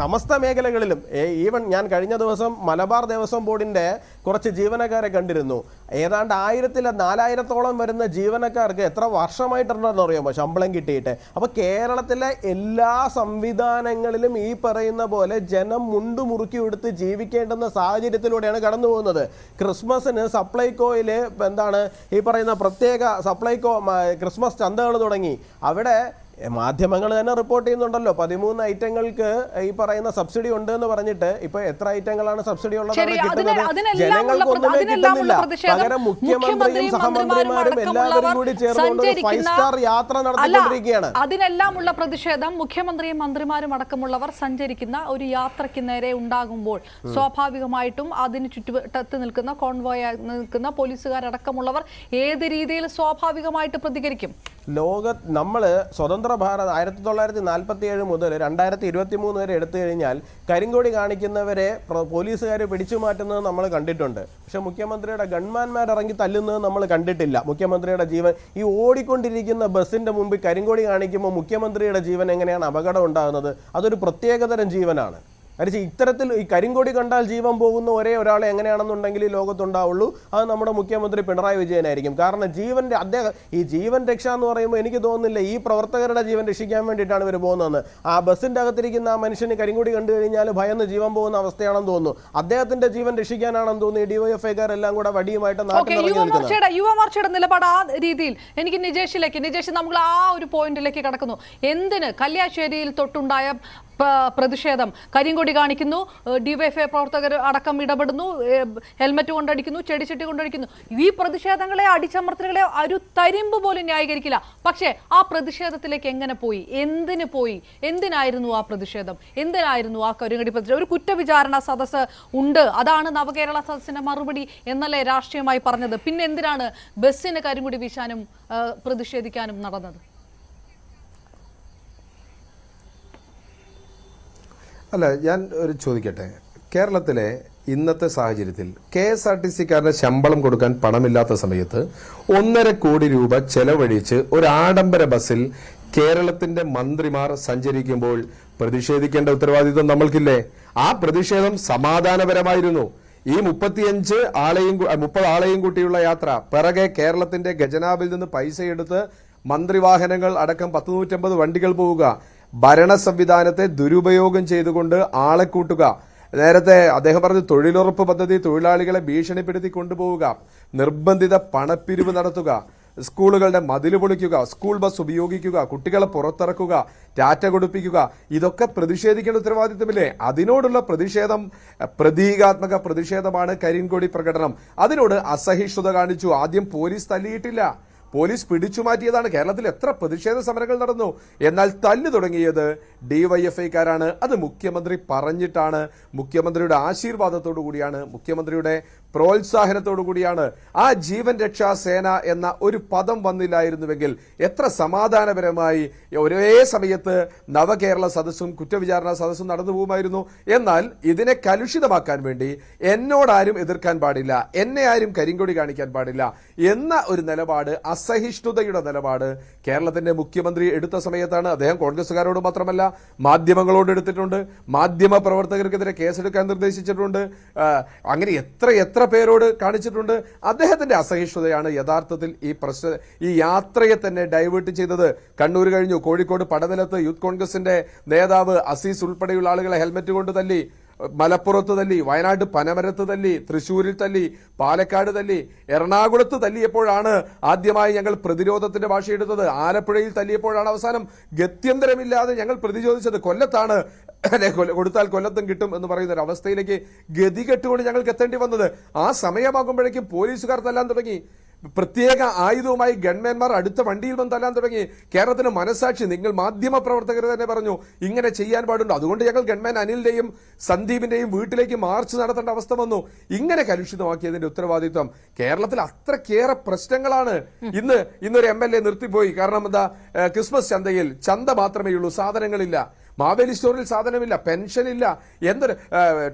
സമസ്ത മേഖലകളിലും, ഈവൻ ഞാൻ കഴിഞ്ഞ ദിവസം മലബാർ ദേവസ്വം ബോർഡിന്റെ കുറച്ച് ജീവനക്കാരെ കണ്ടിരുന്നു. ഏതാണ്ട് 1000-4000-ഓളം വരുന്ന ജീവനക്കാർക്ക് എത്ര വർഷമായിട്ടുണ്ടെന്ന് അറിയാമോ ശമ്പളം കിട്ടിയിട്ട്? അപ്പൊ കേരളത്തിലെ എല്ലാ സംവിധാനങ്ങളിലും ഈ പറയുന്ന പോലെ ജനം മുണ്ടു മുറുക്കി എടുത്ത് ജീവിക്കേണ്ടുന്ന സാഹചര്യത്തിലൂടെയാണ് കടന്നു പോകുന്നത്. ക്രിസ്മസിന് സപ്ലൈകോയില് ഈ പറയുന്ന പ്രത്യേക സപ്ലൈകോ ക്രിസ്മസ് ചന്തകൾ തുടങ്ങി. അവിടെ മാധ്യമങ്ങൾ തന്നെ റിപ്പോർട്ട് ചെയ്യുന്നുണ്ടല്ലോ 13 ഐറ്റങ്ങൾക്ക് ഈ പറയുന്ന സബ്സിഡി ഉണ്ട് എന്ന് പറഞ്ഞിട്ട്. ഇപ്പൊ എത്ര ഐറ്റങ്ങളാണ് സബ്സിഡി ഉള്ളതാണ് കിട്ടുന്നത്? ജനങ്ങൾക്കൊന്നും കിട്ടുന്നില്ല. പകരം മുഖ്യമന്ത്രിയും സഹമന്ത്രിമാരും എല്ലാവരും കൂടി ചേർന്നുകൊണ്ട് 5-സ്റ്റാർ യാത്ര നടത്തിക്കൊണ്ടിരിക്കുകയാണ്. അതിനെല്ലാമുള്ള പ്രതിഷേധം മുഖ്യമന്ത്രിയും മന്ത്രിമാരും അടക്കമുള്ളവർ സഞ്ചരിക്കുന്ന ഒരു യാത്രയ്ക്ക് നേരെ ഉണ്ടാകുമ്പോൾ സ്വാഭാവികമായിട്ടും അതിന് ചുറ്റുവട്ടത്ത് നിൽക്കുന്ന കോൺവോയ് നിൽക്കുന്ന പോലീസുകാരടക്കമുള്ളവർ ഏത് രീതിയിൽ സ്വാഭാവികമായിട്ട് പ്രതികരിക്കും? നമ്മള് സ്വതന്ത്ര ഭാരത് 1947 മുതൽ 2023 വരെ എടുത്തു കഴിഞ്ഞാൽ കരിങ്കൊടി കാണിക്കുന്നവരെ പോലീസുകാർ പിടിച്ചു മാറ്റുന്നത് നമ്മൾ കണ്ടിട്ടുണ്ട്. പക്ഷെ മുഖ്യമന്ത്രിയുടെ ഗൺമാൻമാർ ഇറങ്ങി തല്ലുന്നത് നമ്മൾ കണ്ടിട്ടില്ല. മുഖ്യമന്ത്രിയുടെ ജീവൻ, ഈ ഓടിക്കൊണ്ടിരിക്കുന്ന ബസിന്റെ മുമ്പിൽ കരിങ്കൊടി കാണിക്കുമ്പോൾ മുഖ്യമന്ത്രിയുടെ ജീവൻ എങ്ങനെയാണ് അപകടം ഉണ്ടാകുന്നത്? അതൊരു പ്രത്യേകതരം ജീവനാണ്. ഇത്തരത്തിൽ ഈ കരിങ്കൊടി കണ്ടാൽ ജീവൻ പോകുന്ന ഒരേ ഒരാളെ എങ്ങനെയാണെന്നുണ്ടെങ്കിൽ ഈ ലോകത്തുണ്ടാവുള്ളൂ, അത് നമ്മുടെ മുഖ്യമന്ത്രി പിണറായി വിജയനായിരിക്കും. കാരണം ഈ ജീവൻ രക്ഷ എന്ന് പറയുമ്പോൾ എനിക്ക് തോന്നുന്നില്ല ഈ പ്രവർത്തകരുടെ ജീവൻ രക്ഷിക്കാൻ വേണ്ടിയിട്ടാണ് ഇവർ പോകുന്നതെന്ന്. ആ ബസ്സിന്റെ അകത്തിരിക്കുന്ന ആ മനുഷ്യന് കരിങ്കൊടി കണ്ടു കഴിഞ്ഞാൽ ഭയന്ന് ജീവൻ പോകുന്ന അവസ്ഥയാണെന്ന് തോന്നുന്നു. അദ്ദേഹത്തിന്റെ ജീവൻ രക്ഷിക്കാനാണെന്ന് തോന്നുന്നു ഈ DYFI-കാരെല്ലാം കൂടെ വടിയുമായിട്ട് യുവമോർച്ചയുടെ നിലപാട് ആ രീതിയിൽ. എനിക്ക് നിജേഷ് നമ്മൾ ആ ഒരു പോയിന്റിലേക്ക് കടക്കുന്നു. എന്തിന് കല്യാശ്ശേരിയിൽ തൊട്ടുണ്ടായ പ്രതിഷേധം, കരിങ്കൊടി കാണിക്കുന്നു, DYFI പ്രവർത്തകർ അടക്കം ഇടപെടുന്നു, ഹെൽമറ്റ് കൊണ്ടടിക്കുന്നു, ചെടിച്ചട്ടി കൊണ്ടടിക്കുന്നു. ഈ പ്രതിഷേധങ്ങളെ, അടിച്ചമർത്തലുകളെ ഒരു തരിമ്പ് പോലും ന്യായീകരിക്കില്ല. പക്ഷേ ആ പ്രതിഷേധത്തിലേക്ക് എങ്ങനെ പോയി? എന്തിനു പോയി? എന്തിനായിരുന്നു ആ പ്രതിഷേധം? എന്തിനായിരുന്നു ആ കരിങ്കൊടി പ്രതിഷേധം? ഒരു കുറ്റവിചാരണ സദസ്സ് ഉണ്ട്, അതാണ് നവകേരള സദസ്സിന്റെ മറുപടി എന്നല്ലേ രാഷ്ട്രീയമായി പറഞ്ഞത്. പിന്നെ എന്തിനാണ് ബസ്സിന് കരിങ്കൊടി വീശാനും പ്രതിഷേധിക്കാനും നടന്നത്? അല്ല, ഞാൻ ഒരു ചോദിക്കട്ടെ. കേരളത്തിലെ ഇന്നത്തെ സാഹചര്യത്തിൽ KSRTC-ക്കാരന് ശമ്പളം കൊടുക്കാൻ പണമില്ലാത്ത സമയത്ത് 1.5 കോടി രൂപ ചെലവഴിച്ച് ഒരു ആഡംബര ബസ്സിൽ കേരളത്തിന്റെ മന്ത്രിമാർ സഞ്ചരിക്കുമ്പോൾ പ്രതിഷേധിക്കേണ്ട ഉത്തരവാദിത്വം നമ്മൾക്കില്ലേ? ആ പ്രതിഷേധം സമാധാനപരമായിരുന്നു. ഈ 30 ആളെയും കൂട്ടിയുള്ള യാത്ര, പിറകെ കേരളത്തിന്റെ ഖജനാവിൽ നിന്ന് പൈസ എടുത്ത് മന്ത്രിവാഹനങ്ങൾ അടക്കം 150 വണ്ടികൾ പോവുക, ഭരണ സംവിധാനത്തെ ദുരുപയോഗം ചെയ്തുകൊണ്ട് ആളെ കൂട്ടുക. നേരത്തെ അദ്ദേഹം പറഞ്ഞു തൊഴിലുറപ്പ് പദ്ധതി തൊഴിലാളികളെ ഭീഷണിപ്പെടുത്തി കൊണ്ടുപോവുക, നിർബന്ധിത പണപ്പിരിവ് നടത്തുക, സ്കൂളുകളുടെ മതില് പൊളിക്കുക, സ്കൂൾ ബസ് ഉപയോഗിക്കുക, കുട്ടികളെ പുറത്തിറക്കുക, ടാറ്റ കൊടുപ്പിക്കുക. ഇതൊക്കെ പ്രതിഷേധിക്കേണ്ട ഉത്തരവാദിത്തമില്ലേ? അതിനോടുള്ള പ്രതിഷേധം, പ്രതീകാത്മക പ്രതിഷേധമാണ് കരിങ്കൊടി പ്രകടനം. അതിനോട് അസഹിഷ്ണുത കാണിച്ചു. ആദ്യം പോലീസ് തല്ലിയിട്ടില്ല, പോലീസ് പിടിച്ചു മാറ്റിയതാണ്. കേരളത്തിൽ എത്ര പ്രതിഷേധ സമരങ്ങൾ നടന്നു. എന്നാൽ തല്ലു തുടങ്ങിയത് DYFI-കാരാണ്. അത് മുഖ്യമന്ത്രി പറഞ്ഞിട്ടാണ്, മുഖ്യമന്ത്രിയുടെ ആശീർവാദത്തോടു കൂടിയാണ്, മുഖ്യമന്ത്രിയുടെ പ്രോത്സാഹനത്തോടു കൂടിയാണ്. ആ ജീവൻ രക്ഷാ സേന എന്ന ഒരു പദം വന്നില്ലായിരുന്നുവെങ്കിൽ എത്ര സമാധാനപരമായി ഒരേ സമയത്ത് നവകേരള സദസ്സും കുറ്റവിചാരണ സദസ്സും നടന്നു പോകുമായിരുന്നു. എന്നാൽ ഇതിനെ കലുഷിതമാക്കാൻ വേണ്ടി എന്നോടാരും എതിർക്കാൻ പാടില്ല, എന്നെ ആരും കരിങ്കൊടി കാണിക്കാൻ പാടില്ല എന്ന ഒരു നിലപാട്, അസഹിഷ്ണുതയുടെ നിലപാട് കേരളത്തിന്റെ മുഖ്യമന്ത്രി എടുത്ത സമയത്താണ്. അദ്ദേഹം കോൺഗ്രസുകാരോട് മാത്രമല്ല മാധ്യമങ്ങളോട് എടുത്തിട്ടുണ്ട്, മാധ്യമ പ്രവർത്തകർക്കെതിരെ കേസെടുക്കാൻ നിർദ്ദേശിച്ചിട്ടുണ്ട്, അങ്ങനെ എത്ര പേരോട് കാണിച്ചിട്ടുണ്ട്. അദ്ദേഹത്തിന്റെ അസഹിഷ്ണുതയാണ് യഥാർത്ഥത്തിൽ ഈ യാത്രയെ തന്നെ ഡൈവേർട്ട് ചെയ്തത്. കണ്ണൂർ കഴിഞ്ഞു, കോഴിക്കോട് പടനിലത്ത് യൂത്ത് കോൺഗ്രസിന്റെ നേതാവ് അസീസ് ഉൾപ്പെടെയുള്ള ആളുകളെ ഹെൽമറ്റ് കൊണ്ട് തല്ലി. മലപ്പുറത്ത് തല്ലി, വയനാട് പനമരത്ത് തല്ലി, തൃശ്ശൂരിൽ തല്ലി, പാലക്കാട് തല്ലി, എറണാകുളത്ത് തല്ലിയപ്പോഴാണ് ആദ്യമായി ഞങ്ങൾ പ്രതിരോധത്തിന്റെ ഭാഷയെടുത്തത്. ആലപ്പുഴയിൽ തല്ലിയപ്പോഴാണ് അവസാനം ഗത്യന്തരമില്ലാതെ ഞങ്ങൾ പ്രതിരോധിച്ചത്. കൊല്ലത്താണ് കൊടുത്താൽ കൊല്ലത്തും കിട്ടും എന്ന് പറയുന്ന ഒരു അവസ്ഥയിലേക്ക് ഗതികെട്ടുകൊണ്ട് ഞങ്ങൾക്ക് എത്തേണ്ടി വന്നത്. ആ സമയമാകുമ്പോഴേക്കും പോലീസുകാർ തല്ലാൻ തുടങ്ങി. പ്രത്യേക ആയുധവുമായി ഗൺമാൻമാർ അടുത്ത വണ്ടിയിൽ വന്ന് തല്ലാൻ തുടങ്ങി. കേരളത്തിന് മനസാക്ഷി, നിങ്ങൾ മാധ്യമ പ്രവർത്തകർ തന്നെ പറഞ്ഞു ഇങ്ങനെ ചെയ്യാൻ പാടുണ്ടോ. അതുകൊണ്ട് ഞങ്ങൾ ഗൺമാൻ അനിലിന്റെയും സന്ദീപിന്റെയും വീട്ടിലേക്ക് മാർച്ച് നടത്തേണ്ട അവസ്ഥ വന്നു. ഇങ്ങനെ കലുഷിതമാക്കിയതിന്റെ ഉത്തരവാദിത്വം കേരളത്തിൽ അത്രക്കേറെ പ്രശ്നങ്ങളാണ്. ഇന്നൊരു MLA നിർത്തിപ്പോയി. കാരണം എന്താ, ക്രിസ്മസ് ചന്തയിൽ ചന്ത മാത്രമേ ഉള്ളൂ, സാധനങ്ങളില്ല. മാവേലി സ്റ്റോറിൽ സാധനമില്ല, പെൻഷനില്ല, എന്തൊരു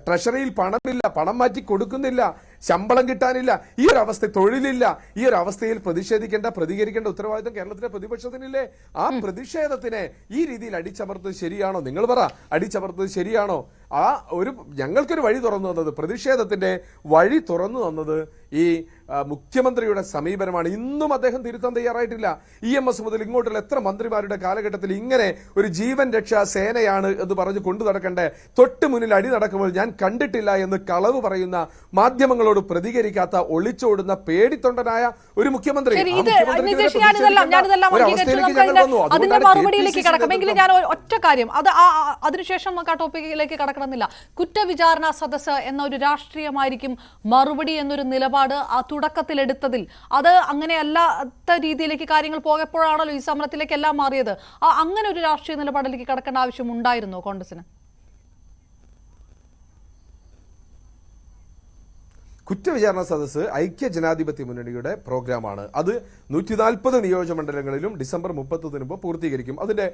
ട്രഷറിയിൽ പണമില്ല, പണം മാറ്റി കൊടുക്കുന്നില്ല, ശമ്പളം കിട്ടാനില്ല. ഈ ഒരു അവസ്ഥ, തൊഴിലില്ല. ഈ ഒരു അവസ്ഥയിൽ പ്രതികരിക്കേണ്ട ഉത്തരവാദിത്വം കേരളത്തിലെ പ്രതിപക്ഷത്തിനില്ലേ? ആ പ്രതിഷേധത്തിനെ ഈ രീതിയിൽ അടിച്ചമർത്തത് ശരിയാണോ? നിങ്ങൾ പറ, അടിച്ചമർത്തത് ശരിയാണോ? ഞങ്ങൾക്കൊരു വഴി തുറന്നു തന്നത്, പ്രതിഷേധത്തിന്റെ വഴി തുറന്നു തന്നത് ഈ മുഖ്യമന്ത്രിയുടെ സമീപനമാണ്. ഇന്നും അദ്ദേഹം തിരുത്താൻ തയ്യാറായിട്ടില്ല. EMS മുതൽ ഇങ്ങോട്ടുള്ള എത്ര മന്ത്രിമാരുടെ കാലഘട്ടത്തിൽ ഇങ്ങനെ ഒരു ജീവൻ രക്ഷാ സേനയാണ് എന്ന് പറഞ്ഞ് കൊണ്ടു നടക്കണ്ടേ? തൊട്ട് മുന്നിൽ അടി നടക്കുമ്പോൾ ഞാൻ കണ്ടിട്ടില്ല എന്ന് കളവ് പറയുന്ന, മാധ്യമങ്ങളോട് പ്രതികരിക്കാത്ത, ഒളിച്ചോടുന്ന പേടിത്തൊണ്ടനായ ഒരു മുഖ്യമന്ത്രി. അതിന്റെ മറുപടിയിലേക്ക് കടക്കാമെങ്കിലും ഞാൻ ഒറ്റ കാര്യം, അതിനുശേഷം നമുക്ക് ആ ടോപ്പിക്കിലേക്ക് കടക്കണമെന്നില്ല. കുറ്റവിചാരണ സദസ്സ് എന്നൊരു രാഷ്ട്രീയമായിരിക്കും മറുപടി എന്നൊരു നിലപാട് ആ തുടക്കത്തിലെടുത്തതിൽ അത് അങ്ങനെയല്ലാത്ത രീതിയിലേക്ക് കാര്യങ്ങൾ പോയപ്പോഴാണല്ലോ ഈ സമരത്തിലേക്ക് എല്ലാം മാറിയത്. അങ്ങനെ ഒരു രാഷ്ട്രീയ നിലപാടിലേക്ക് കടക്കേണ്ട ആവശ്യം ഉണ്ടായിരുന്നോ കോൺഗ്രസിന്? കുറ്റവിചാരണ സദസ്സ് ഐക്യ ജനാധിപത്യ മുന്നണിയുടെ പ്രോഗ്രാമാണ്. അത് 140 നിയോജകമണ്ഡലങ്ങളിലും ഡിസംബർ 30 മുമ്പ് പൂർത്തീകരിക്കും. അതിന്റെ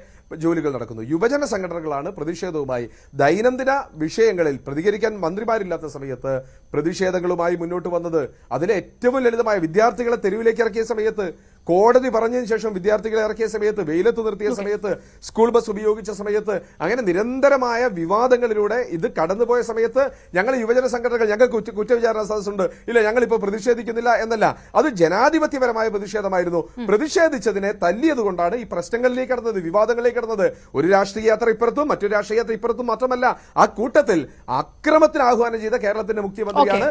ജോലികൾ നടക്കുന്നു. യുവജന സംഘടനകളാണ് പ്രതിഷേധവുമായി ദൈനംദിന വിഷയങ്ങളിൽ പ്രതികരിക്കാൻ മന്ത്രിമാരില്ലാത്ത സമയത്ത് പ്രതിഷേധങ്ങളുമായി മുന്നോട്ട് വന്നത്. അതിലെ ഏറ്റവും ലളിതമായ, വിദ്യാർത്ഥികളെ തെരുവിലേക്ക് ഇറക്കിയ സമയത്ത്, കോടതി പറഞ്ഞതിന് ശേഷം വിദ്യാർത്ഥികളെ ഇറക്കിയ സമയത്ത്, വെയിലത്ത് നിർത്തിയ സമയത്ത്, സ്കൂൾ ബസ് ഉപയോഗിച്ച സമയത്ത്, അങ്ങനെ നിരന്തരമായ വിവാദങ്ങളിലൂടെ ഇത് കടന്നുപോയ സമയത്ത് ഞങ്ങൾ യുവജന സംഘടനകൾ, ഞങ്ങൾക്ക് കുറ്റവിചാരണ സദസ്സുണ്ട്, ഇല്ല ഞങ്ങളിപ്പോൾ പ്രതിഷേധിക്കുന്നില്ല എന്നല്ല, അത് ജനാധിപത്യപരമായ പ്രതിഷേധമായിരുന്നു. പ്രതിഷേധിച്ചതിനെ തല്ലിയത് കൊണ്ടാണ് ഈ പ്രശ്നങ്ങളിലേക്ക് കടന്നത്, വിവാദങ്ങളിലേക്ക് കടന്നത്. ഒരു രാഷ്ട്രീയ യാത്ര ഇപ്പുറത്തും മറ്റൊരു രാഷ്ട്രീയ യാത്ര ഇപ്പുറത്തും മാത്രമല്ല, ആ കൂട്ടത്തിൽ അക്രമത്തിന് ആഹ്വാനം ചെയ്ത കേരളത്തിന്റെ മുഖ്യമന്ത്രിയാണ്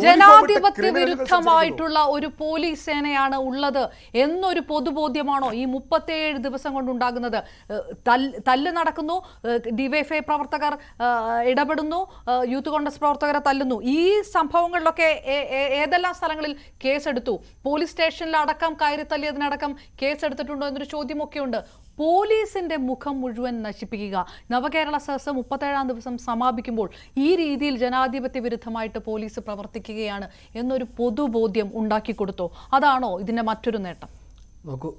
ജനാധിപത്യ വിരുദ്ധമായിട്ടുള്ള ഒരു പോലീസ് സേനയാണ് ഉള്ളത് എന്നൊരു പൊതുബോധ്യമാണോ ഈ 37 ദിവസം കൊണ്ടുണ്ടാകുന്നത്? തല്ല് നടക്കുന്നു, ഡിവൈഎഫ്ഐ പ്രവർത്തകർ ഇടപെടുന്നു, യൂത്ത് കോൺഗ്രസ് പ്രവർത്തകരെ തല്ലുന്നു. ഈ സംഭവങ്ങളിലൊക്കെ ഏതെല്ലാം സ്ഥലങ്ങളിൽ കേസെടുത്തു? പോലീസ് സ്റ്റേഷനിൽ അടക്കം കയറി തല്ലിയതിനടക്കം കേസെടുത്തിട്ടുണ്ടോ എന്നൊരു ചോദ്യമൊക്കെ ഉണ്ട്. പോലീസിന്റെ മുഖം മുഴുവൻ നശിപ്പിക്കുക. നവകേരള സദസ്സ് 37-ാം ദിവസം സമാപിക്കുമ്പോൾ ഈ രീതിയിൽ ജനാധിപത്യ വിരുദ്ധമായിട്ട് പോലീസ് പ്രവർത്തിക്കുകയാണ് എന്നൊരു പൊതുബോധ്യം ഉണ്ടാക്കിക്കൊടുത്തോ? അതാണോ ഇതിന്റെ മറ്റൊരു നേട്ടം? നോക്കൂ,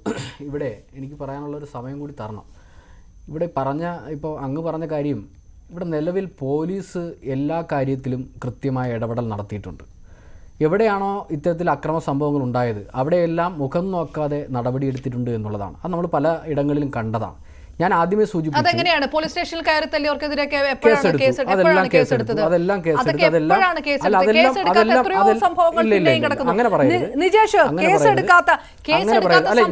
ഇവിടെ എനിക്ക് പറയാനുള്ളൊരു സമയം കൂടി തരണം. ഇവിടെ ഇപ്പോൾ അങ്ങ് പറഞ്ഞ കാര്യം, ഇവിടെ നിലവിൽ പോലീസ് എല്ലാ കാര്യത്തിലും കൃത്യമായ ഇടപെടൽ നടത്തിയിട്ടുണ്ട്. എവിടെയാണോ ഇത്തരത്തിൽ അക്രമ സംഭവങ്ങൾ ഉണ്ടായത് അവിടെയെല്ലാം മുഖം നോക്കാതെ നടപടിയെടുത്തിട്ടുണ്ട് എന്നുള്ളതാണ്. അത് നമ്മൾ പല ഇടങ്ങളിലും കണ്ടതാണ്. ഞാൻ ആദ്യമേ സൂചിപ്പിച്ചു, അതെങ്ങനെയാണ് പോലീസ് സ്റ്റേഷനിൽ കയറി തല്ലിയവർക്കെതിരെ അതെല്ലാം കേസെടുത്തു. അങ്ങനെ പറയുന്നത്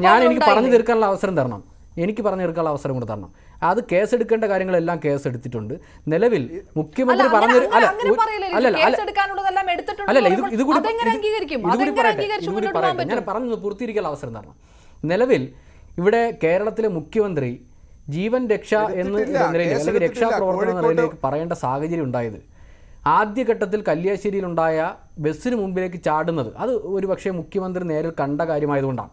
ഞാൻ എനിക്ക് പറഞ്ഞു തീർക്കാനുള്ള അവസരം തരണം, എനിക്ക് പറഞ്ഞു തീർക്കാനുള്ള അവസരം കൂടെ തരണം. അത് കേസെടുക്കേണ്ട കാര്യങ്ങളെല്ലാം കേസെടുത്തിട്ടുണ്ട്. നിലവിൽ മുഖ്യമന്ത്രി പറഞ്ഞൊരു ഞാൻ പറഞ്ഞു പൂർത്തീകരിക്കാനുള്ള അവസരം തരണം. നിലവിൽ ഇവിടെ കേരളത്തിലെ മുഖ്യമന്ത്രി ജീവൻ രക്ഷ എന്ന നിലയിൽ അല്ലെങ്കിൽ രക്ഷാപ്രവർത്തന നിലയിലേക്ക് പറയേണ്ട സാഹചര്യം ഉണ്ടായത് ആദ്യഘട്ടത്തിൽ കല്യാശ്ശേരിയിലുണ്ടായ ബസ്സിന് മുമ്പിലേക്ക് ചാടുന്നത് അത് ഒരുപക്ഷെ മുഖ്യമന്ത്രി നേരിൽ കണ്ട കാര്യമായതുകൊണ്ടാണ്.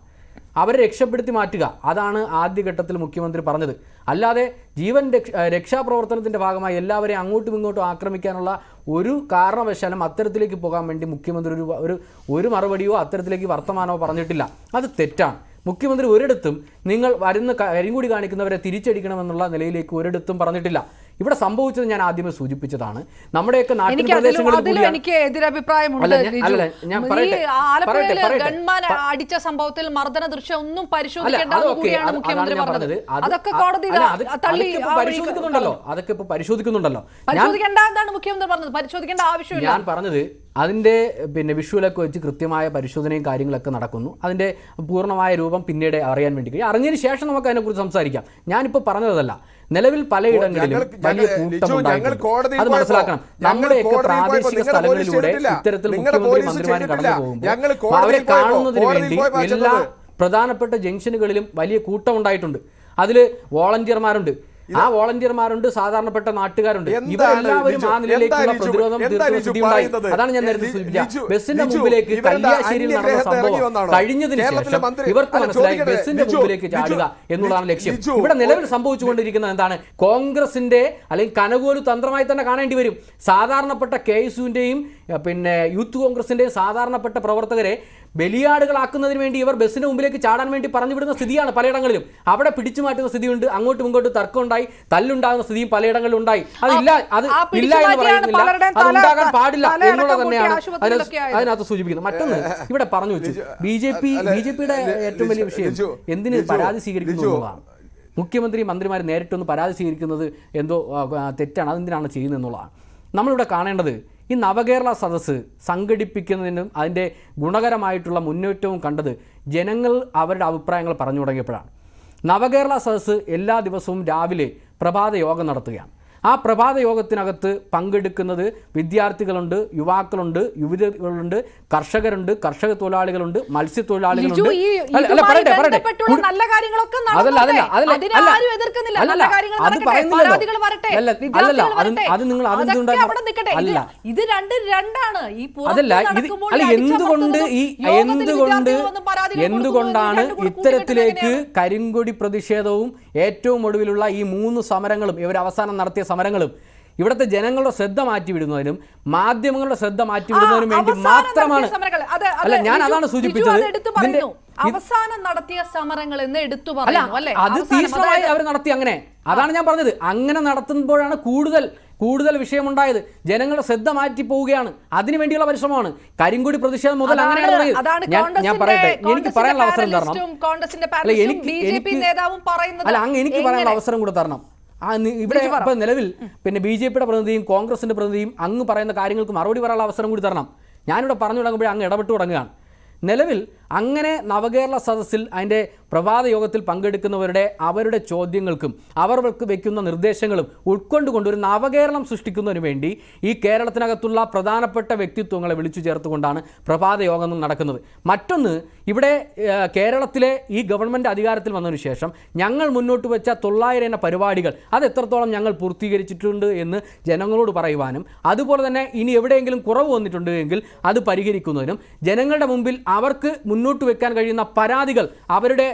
അവരെ രക്ഷപ്പെടുത്തി മാറ്റുക, അതാണ് ആദ്യഘട്ടത്തിൽ മുഖ്യമന്ത്രി പറഞ്ഞത്. അല്ലാതെ ജീവൻ രക്ഷാപ്രവർത്തനത്തിൻ്റെ ഭാഗമായി എല്ലാവരെയും അങ്ങോട്ടും ഇങ്ങോട്ടും ആക്രമിക്കാനുള്ള ഒരു കാരണവശാലും അത്തരത്തിലേക്ക് പോകാൻ വേണ്ടി മുഖ്യമന്ത്രി ഒരു മറുപടിയോ അത്തരത്തിലേക്ക് വർത്തമാനമോ പറഞ്ഞിട്ടില്ല. അത് തെറ്റാണ്. മുഖ്യമന്ത്രി ഒരിടത്തും നിങ്ങൾ വരുന്ന കരിങ്കൂടി കാണിക്കുന്നവരെ തിരിച്ചടിക്കണമെന്നുള്ള നിലയിലേക്ക് ഒരിടത്തും പറഞ്ഞിട്ടില്ല. ഇവിടെ സംഭവിച്ചത് ഞാൻ ആദ്യമേ സൂചിപ്പിച്ചതാണ്. നമ്മുടെയൊക്കെ നാട്ടിൻ പ്രദേശങ്ങളിൽ എനിക്ക് എതിരഭിപ്രായമുണ്ട്. അടിച്ച സംഭവത്തിൽ മർദ്ദന ദൃശ്യം ഒന്നും പരിശോധിക്കേണ്ടതാണ് മുഖ്യമന്ത്രി പറഞ്ഞത്. അതൊക്കെ കോടതി പരിശോധിക്കുന്നുണ്ടല്ലോ. അതൊക്കെ ഇപ്പൊ പരിശോധിക്കുന്നുണ്ടല്ലോ. പരിശോധിക്കേണ്ട എന്താണ് മുഖ്യമന്ത്രി പറഞ്ഞത്? പരിശോധിക്കേണ്ട ആവശ്യമില്ല. ഞാൻ പറഞ്ഞത് അതിൻ്റെ പിന്നെ വിഷ്വലൊക്കെ വെച്ച് കൃത്യമായ പരിശോധനയും കാര്യങ്ങളൊക്കെ നടക്കുന്നു. അതിൻ്റെ പൂർണ്ണമായ രൂപം പിന്നീട് അറിയാൻ വേണ്ടി കഴിയും. അറിഞ്ഞതിന് ശേഷം നമുക്ക് അതിനെക്കുറിച്ച് സംസാരിക്കാം. ഞാനിപ്പോൾ പറഞ്ഞതല്ല. നിലവിൽ പലയിടങ്ങളിലും വലിയ കൂട്ടമുണ്ടായിട്ടുണ്ട്. അത് മനസ്സിലാക്കണം. നമ്മുടെയൊക്കെ പ്രാദേശിക സ്ഥലങ്ങളിലൂടെ ഇത്തരത്തിൽ മുഖ്യമന്ത്രി മന്ത്രിമാരും കടന്നു പോകുമ്പോൾ അവരെ കാണുന്നതിന് വേണ്ടി എല്ലാ പ്രധാനപ്പെട്ട ജംഗ്ഷനുകളിലും വലിയ കൂട്ടം ഉണ്ടായിട്ടുണ്ട്. അതിൽ വോളണ്ടിയർമാരുണ്ട്, ആ വോളണ്ടിയർമാരുണ്ട്, സാധാരണപ്പെട്ട നാട്ടുകാരുണ്ട്. ഇവരെല്ലാവരും ആ നിലയിലേക്കുള്ള പ്രതിരോധം തീർക്കുന്ന സ്ഥിതി ഉണ്ടായി. അതാണ് ഞാൻ നേരത്തെ സൂചിപ്പിച്ചത്. ബസ്സിന്റെ മുമ്പിലേക്ക് കല്യാശ്ശേരിയിൽ നടന്ന സംഭവം കഴിഞ്ഞതിന് ശേഷം ഇവർക്ക് മനസ്സിലായി ബസ്സിന്റെ മുമ്പിലേക്ക് ചാടുക എന്നുള്ളതാണ് ലക്ഷ്യം. ഇവിടെ നിലവിൽ സംഭവിച്ചുകൊണ്ടിരിക്കുന്നത് എന്താണ്? കോൺഗ്രസിന്റെ അല്ലെങ്കിൽ കനകോലു തന്ത്രമായി തന്നെ കാണേണ്ടി വരും. സാധാരണപ്പെട്ട KSUവിന്റെയും പിന്നെ യൂത്ത് കോൺഗ്രസിന്റെയും സാധാരണപ്പെട്ട പ്രവർത്തകരെ ബലിയാടുകളാക്കുന്നതിന് വേണ്ടി ഇവർ ബസ്സിന് മുമ്പിലേക്ക് ചാടാൻ വേണ്ടി പറഞ്ഞു വിടുന്ന സ്ഥിതിയാണ് പലയിടങ്ങളിലും. അവിടെ പിടിച്ചു മാറ്റുന്ന സ്ഥിതിയുണ്ട്, അങ്ങോട്ടും ഇങ്ങോട്ടും തർക്കമുണ്ടായി, തല്ലുണ്ടാകുന്ന സ്ഥിതിയും പലയിടങ്ങളിലും ഉണ്ടായി. അതില്ല എന്ന് പറയുന്നില്ല, അതുണ്ടാകാൻ പാടില്ല എന്നുള്ളത് തന്നെയാണ് അതിനകത്ത് സൂചിപ്പിക്കുന്നത്. മറ്റൊന്ന് ഇവിടെ പറഞ്ഞു വെച്ചു, ബിജെപിയുടെ ഏറ്റവും വലിയ വിഷയം എന്തിന് പരാതി സ്വീകരിക്കുന്നു എന്നുള്ളതാണ്. മുഖ്യമന്ത്രി മന്ത്രിമാർ നേരിട്ടൊന്ന് പരാതി സ്വീകരിക്കുന്നത് എന്തോ തെറ്റാണ്, അതെന്തിനാണ് ചെയ്യുന്നത് എന്നുള്ളതാണ് നമ്മളിവിടെ കാണേണ്ടത്. ഈ നവകേരള സദസ്സ് സംഘടിപ്പിക്കുന്നതിനും അതിൻ്റെ ഗുണകരമായിട്ടുള്ള മുന്നേറ്റവും കണ്ടത് ജനങ്ങൾ അവരുടെ അഭിപ്രായങ്ങൾ പറഞ്ഞു തുടങ്ങിയപ്പോഴാണ്. നവകേരള സദസ്സ് എല്ലാ ദിവസവും രാവിലെ പ്രഭാത യോഗം നടത്തുകയാണ്. ആ പ്രഭാത യോഗത്തിനകത്ത് പങ്കെടുക്കുന്നത് വിദ്യാർത്ഥികളുണ്ട്, യുവാക്കളുണ്ട്, യുവതികളുണ്ട്, കർഷകരുണ്ട്, കർഷക തൊഴിലാളികളുണ്ട്, മത്സ്യത്തൊഴിലാളികളുണ്ട്. എന്തുകൊണ്ടാണ് ഇത്തരത്തിലേക്ക് കരിങ്കൊടി പ്രതിഷേധവും ഏറ്റവും ഒടുവിലുള്ള ഈ 3 സമരങ്ങളും ഇവർ അവസാനം നടത്തിയ സമരങ്ങളും ഇവിടുത്തെ ജനങ്ങളുടെ ശ്രദ്ധ മാറ്റിവിടുന്നതിനും മാധ്യമങ്ങളുടെ ശ്രദ്ധ മാറ്റിവിടുന്നതിനും വേണ്ടി മാത്രമാണ്. അല്ല, ഞാൻ അതാണ് സൂചിപ്പിച്ചത്. അവസാനം നടത്തിയ സമരങ്ങൾ എന്ന് എടുത്തു പറഞ്ഞു അല്ലേ? അത് തീക്ഷ്ണമായി അവർ നടത്തി. അങ്ങനെ അതാണ് ഞാൻ പറഞ്ഞത്. അങ്ങനെ നടത്തുമ്പോഴാണ് കൂടുതൽ വിഷയമുണ്ടായത്. ജനങ്ങളുടെ ശ്രദ്ധ മാറ്റി പോവുകയാണ്. അതിനുവേണ്ടിയുള്ള പരിശ്രമമാണ്. കരിങ്കൊടി പ്രതിഷേധം മുതൽ അങ്ങനെയാണ് തുടങ്ങിയത്. ഞാൻ പറയട്ടെ, എനിക്ക് പറയാനുള്ള അവസരം തരണം. അല്ല, അങ്ങ് എനിക്ക് പറയാനുള്ള അവസരം കൂടെ തരണം. ഇവിടെ ഇപ്പൊ നിലവിൽ പിന്നെ BJPയുടെ പ്രതിനിധിയും കോൺഗ്രസിന്റെ പ്രതിനിധിയും അങ്ങ് പറയുന്ന കാര്യങ്ങൾക്ക് മറുപടി പറയാനുള്ള അവസരം കൂടി തരണം. ഞാനിവിടെ പറഞ്ഞു തുടങ്ങുമ്പോഴേ അങ്ങ് ഇടപെട്ട് തുടങ്ങുകയാണ്. നിലവിൽ അങ്ങനെ നവകേരള സദസ്സിൽ അതിൻ്റെ പ്രഭാത യോഗത്തിൽ പങ്കെടുക്കുന്നവരുടെ അവരുടെ ചോദ്യങ്ങൾക്കും അവർക്ക് വയ്ക്കുന്ന നിർദ്ദേശങ്ങളും ഉൾക്കൊണ്ടുകൊണ്ട് ഒരു നവകേരളം സൃഷ്ടിക്കുന്നതിന് വേണ്ടി ഈ കേരളത്തിനകത്തുള്ള പ്രധാനപ്പെട്ട വ്യക്തിത്വങ്ങളെ വിളിച്ചു ചേർത്തുകൊണ്ടാണ് പ്രഭാത യോഗങ്ങൾ നടക്കുന്നത്. മറ്റൊന്ന്, ഇവിടെ കേരളത്തിലെ ഈ ഗവൺമെൻറ് അധികാരത്തിൽ വന്നതിന് ശേഷം ഞങ്ങൾ മുന്നോട്ട് വെച്ച 900 എന്ന പരിപാടികൾ അത് എത്രത്തോളം ഞങ്ങൾ പൂർത്തീകരിച്ചിട്ടുണ്ട് എന്ന് ജനങ്ങളോട് പറയുവാനും അതുപോലെ തന്നെ ഇനി എവിടെയെങ്കിലും കുറവ് വന്നിട്ടുണ്ട് എങ്കിൽ അത് പരിഹരിക്കുന്നതിനും ജനങ്ങളുടെ മുമ്പിൽ അവർക്ക് മുന്നോട്ട് വെക്കാൻ കഴിയുന്ന പരാതികൾ, അവരുടെ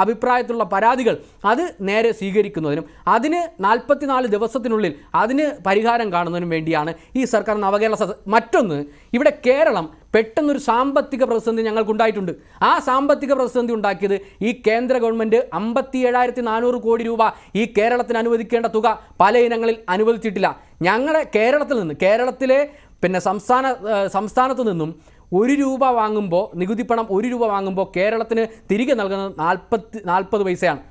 അഭിപ്രായത്തിലുള്ള പരാതികൾ അത് നേരെ സ്വീകരിക്കുന്നതിനും അതിന് 44 ദിവസത്തിനുള്ളിൽ അതിന് പരിഹാരം കാണുന്നതിനും വേണ്ടിയാണ് ഈ സർക്കാർ നവകേരള സദസ്സ്. മറ്റൊന്ന്, ഇവിടെ കേരളം പെട്ടെന്നൊരു സാമ്പത്തിക പ്രതിസന്ധി ഞങ്ങൾക്കുണ്ടായിട്ടുണ്ട്. ആ സാമ്പത്തിക പ്രതിസന്ധി ഉണ്ടാക്കിയത് ഈ കേന്ദ്ര ഗവൺമെൻറ് 57,400 കോടി രൂപ ഈ കേരളത്തിന് അനുവദിക്കേണ്ട തുക പല ഇനങ്ങളിൽ അനുവദിച്ചിട്ടില്ല. ഞങ്ങളുടെ കേരളത്തിലെ പിന്നെ സംസ്ഥാനത്ത് നിന്നും 1 രൂപ വാങ്ങുമ്പോൾ, നികുതി പണം 1 രൂപ വാങ്ങുമ്പോൾ കേരളത്തിന് തിരികെ നൽകുന്നത് 40 പൈസയാണ്.